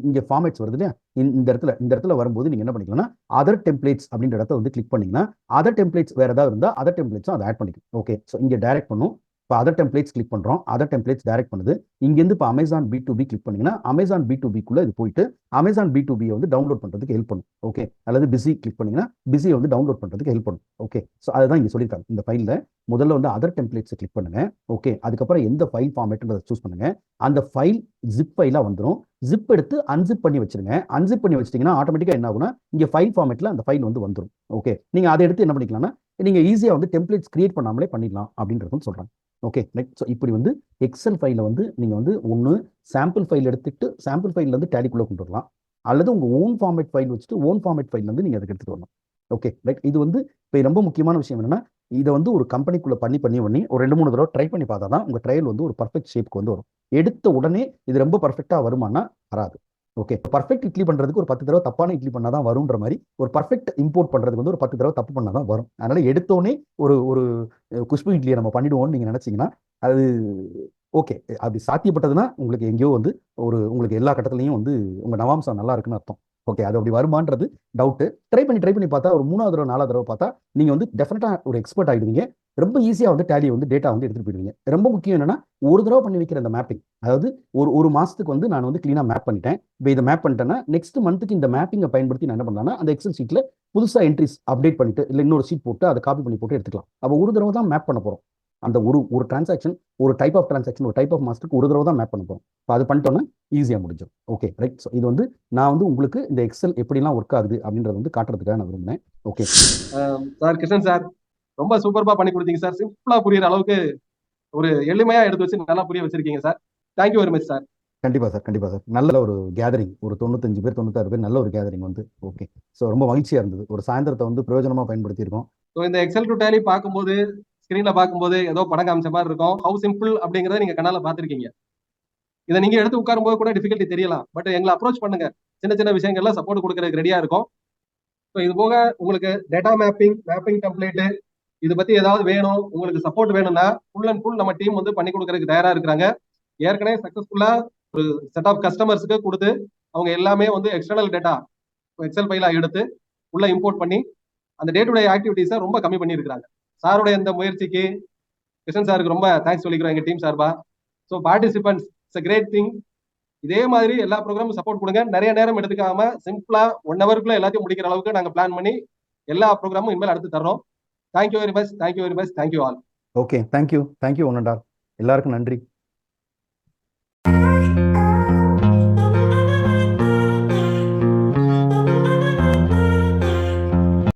இங்கே ஃபார்மேட்ஸ் வருது இல்லையா, இந்த இடத்துல வரும்போது நீங்கள் என்ன பண்ணிக்கலாம்னா அதர் டெம்ப்ளேட்ஸ் அப்படின்ற இடத்த வந்து கிளிக் பண்ணீங்கன்னா அதர் டெம்ப்ளேட்ஸ் வேறு ஏதாவது இருந்தால் அதர் டெம்ப்ளேட்ஸும் அதை ஆட் பண்ணிக்கும். ஓகே, ஸோ இங்கே டைரக்ட் பண்ணும். இப்போ அதர் டெம்ப்ளேட்ஸ் கிளிக் பண்ணுறோம், அதர் டெம்ப்ளேட்ஸ் டைரக்ட் பண்ணுது. இங்கேருந்து இப்போ அமேசான் B2B கிளிக் பண்ணீங்கன்னா அமேசான் B2Bக்குள்ளே இது போயிட்டு அமேசான் B2B வந்து டவுன்லோட் பண்ணுறதுக்கு ஹெல்ப் பண்ணும். ஓகே, அல்லது பிஸி கிளிக் பண்ணீங்கன்னா பிஸியை வந்து டவுன்லோட் பண்ணுறதுக்கு ஹெல்ப் பண்ணும். ஓகே, ஸோ அதுதான் இங்கே சொல்லியிருக்காங்க. இந்த ஃபைலில் முதல்ல வந்து அதர் டெம்ப்ளேட்ஸை கிளிக் பண்ணுங்க. ஓகே, அதுக்கப்புறம் எந்த ஃபைல் ஃபார்மேட்ன்றதை சூஸ் பண்ணுங்க. அந்த ஃபைல் ஜிப் ஃபைலாக வந்துடும். ஜிப் எடுத்து அன்சிப் பண்ணி வச்சிருங்க. அன்சிப் பண்ணி வச்சிட்டிங்கன்னா ஆட்டோமேட்டிக்காக என்ன ஆகும்னா இங்கே ஃபைல் ஃபார்மேட்டில் அந்த ஃபைல் வந்து வந்துடும். ஓகே, நீங்கள் அதை எடுத்து என்ன பண்ணிக்கலாம்னா நீங்கள் ஈஸியாக வந்து டெம்ப்ளேட்ஸ் கிரியேட் பண்ணாமலே பண்ணிடலாம் அப்படின்றதும் சொல்கிறாங்க. Okay right. ஸோ இப்படி வந்து எக்ஸல் ஃபைலில் வந்து நீங்கள் வந்து ஒன்று சாம்பிள் ஃபைல் எடுத்துக்கிட்டு சாம்பிள் ஃபைல்லேருந்து டேலிக்குள்ளே கொண்டு வரலாம், அல்லது உங்கள் ஓன் ஃபார்மேட் ஃபைல் வச்சுட்டு ஓன் ஃபார்மேட் ஃபைல் வந்து நீங்கள் அதுக்கு எடுத்துகிட்டு வரலாம். Okay right. இது வந்து இப்போ ரொம்ப முக்கியமான விஷயம் என்னென்னா இதை வந்து ஒரு கம்பெனிக்குள்ளே பண்ணி ஒரு 2-3 தடவை ட்ரை பண்ணி பார்த்தா தான் உங்கள் ட்ரையல் வந்து ஒரு பர்ஃபெக்ட் ஷேப்புக்கு வந்து வரும். எடுத்த உடனே இது ரொம்ப பர்ஃபெக்டாக வருமானா வராது. ஓகே, பர்ஃபெக்ட் இட்லி பண்ணுறதுக்கு ஒரு 10 தடவை தப்பான இட்லி பண்ணால் தான் வரும்ன்ற மாதிரி ஒரு பர்ஃபெக்ட் இம்போர்ட் பண்ணுறதுக்கு வந்து ஒரு 10 தடவை தப்பு பண்ணால் தான் வரும். அதனால் எடுத்தோடனே ஒரு ஒரு குஷ்பு இட்லியை நம்ம பண்ணிடுவோம்னு நீங்கள் நினச்சிங்கன்னா அது ஓகே. அப்படி சாத்தியப்பட்டதுன்னா உங்களுக்கு எங்கேயோ வந்து உங்களுக்கு எல்லா கட்டத்துலையும் வந்து உங்கள் நவாம்சம் நல்லா இருக்குன்னு அர்த்தம். ஓகே, அது அப்படி வருமானது டவுட்டு. ட்ரை பண்ணி பார்த்தா ஒரு 3வது தடவை 4வது தடவை பார்த்தா நீங்கள் வந்து டெஃபினட்டாக ஒரு எக்ஸ்பர்ட் ஆகிடுவீங்க. ரொம்ப ஈஸியாக வந்து டேலி வந்து டேட்டா வந்து எடுத்துகிட்டு போயிடுவீங்க. ரொம்ப முக்கியம் என்னன்னா ஒரு தடவை பண்ணி வைக்கிற அந்த மேப்பிங், அதாவது ஒரு மாதத்துக்கு வந்து நான் வந்து க்ளீனாக மேப் பண்ணிட்டேன். இப்போ இதை மேப் பண்ணிட்டேன்னா நெக்ஸ்ட் மந்த்துக்கு இந்த மேப்பிங்கை பயன்படுத்தி நான் என்ன பண்ணலாம்னா அந்த எக்ஸல் ஷீட்டில் புதுசாக என்ட்ரிஸ் அப்டேட் பண்ணிட்டு இல்லை இன்னொரு ஷீட் போட்டு அதை காப்பி பண்ணி போட்டு எடுத்துக்கலாம். அப்போ ஒரு தடவை தான் மேப் பண்ண போகிறோம். அந்த ஒரு டிரான்சாக்ஷன், ஒரு டைப் ஆஃப் டிரான்சாக்ஷன், ஒரு டைப் ஆஃப் மாஸ்டருக்கு ஒரு தடவை தான் மேப் பண்ண போகிறோம். இப்போ அது பண்ணிட்டோன்னா ஈஸியாக முடிஞ்சிடும். Okay right. ஸோ இது வந்து நான் வந்து உங்களுக்கு இந்த எக்ஸல் எப்படிலாம் ஒர்க் ஆகுது அப்படின்றத வந்து காட்டுறதுக்காக நான் விரும்பினேன். ஓகே சார், கிருஷ்ணன் சார் ரொம்ப சூப்பர்பா பண்ணி கொடுத்தீங்க சார். சிம்பிளா புரியுற அளவுக்கு ஒரு எளிமையா எடுத்து வச்சு நல்லா புரிய வச்சிருக்கீங்க sir. Thank you very much sir. கண்டிப்பாக சார். நல்ல ஒரு கேதரிங், ஒரு 95 பேர் 96 பேர் நல்ல ஒரு கேதரிங் வந்து. ஓகே, ஸோ ரொம்ப மகிழ்ச்சியாக இருந்தது. ஒரு சாயந்தரத்தை வந்து பிரயோஜனமாக பயன்படுத்தியிருக்கோம். ஸோ இந்த எக்ஸல் டு டேலி பார்க்கும்போது ஸ்கிரீன்ல பார்க்கும்போது ஏதோ படம் காமிச்ச மாதிரி இருக்கும். ஹவு சிம்பிள் அப்படிங்கறத நீங்க கண்ணால பார்த்திருக்கீங்க. இதை நீங்க எடுத்து உட்காரும் போது கூட டிஃபிகல்ட்டி தெரியலாம். பட் எங்களை அப்ரோச் பண்ணுங்க, சின்ன விஷயங்கள்ல சப்போர்ட் கொடுக்கறதுக்கு ரெடியா இருக்கும். ஸோ இது போக உங்களுக்கு டேட்டா மேப்பிங் டெம்ப்ளேட் இது பத்தி ஏதாவது வேணும், உங்களுக்கு சப்போர்ட் வேணும்னா ஃபுல் அண்ட் ஃபுல் நம்ம டீம் வந்து பண்ணி கொடுக்கறதுக்கு தயாரா இருக்கிறாங்க. ஏற்கனவே சக்சஸ்ஃபுல்லா ஒரு செட் ஆஃப் கஸ்டமர்ஸுக்கு கொடுத்து அவங்க எல்லாமே வந்து எக்ஸ்டர்னல் டேட்டா எக்ஸல் ஃபைலா எடுத்து உள்ள இம்போர்ட் பண்ணி அந்த டே டு டே ஆக்டிவிட்டிஸை ரொம்ப கம்மி பண்ணியிருக்கிறாங்க. சாருடைய இந்த முயற்சிக்கு கிருஷ்ணன் சாருக்கு ரொம்ப தேங்க்ஸ் சொல்லிக்கிறோம் எங்க டீம் சார்பா. So participants, it's a great thing. இதே மாதிரி எல்லா ப்ரோக்ராமும் சப்போர்ட் கொடுங்க. நிறைய நேரம் எடுத்துக்காம சிம்பிளா 1 ஹவருக்குள்ள எல்லாத்தையும் முடிக்கிற அளவுக்கு நாங்க பிளான் பண்ணி எல்லா ப்ரோக்ராமும் இனிமேல் அடுத்து தர்றோம். Thank you very much. Thank you all. Okay, thank you one and all. எல்லாருக்கும் நன்றி.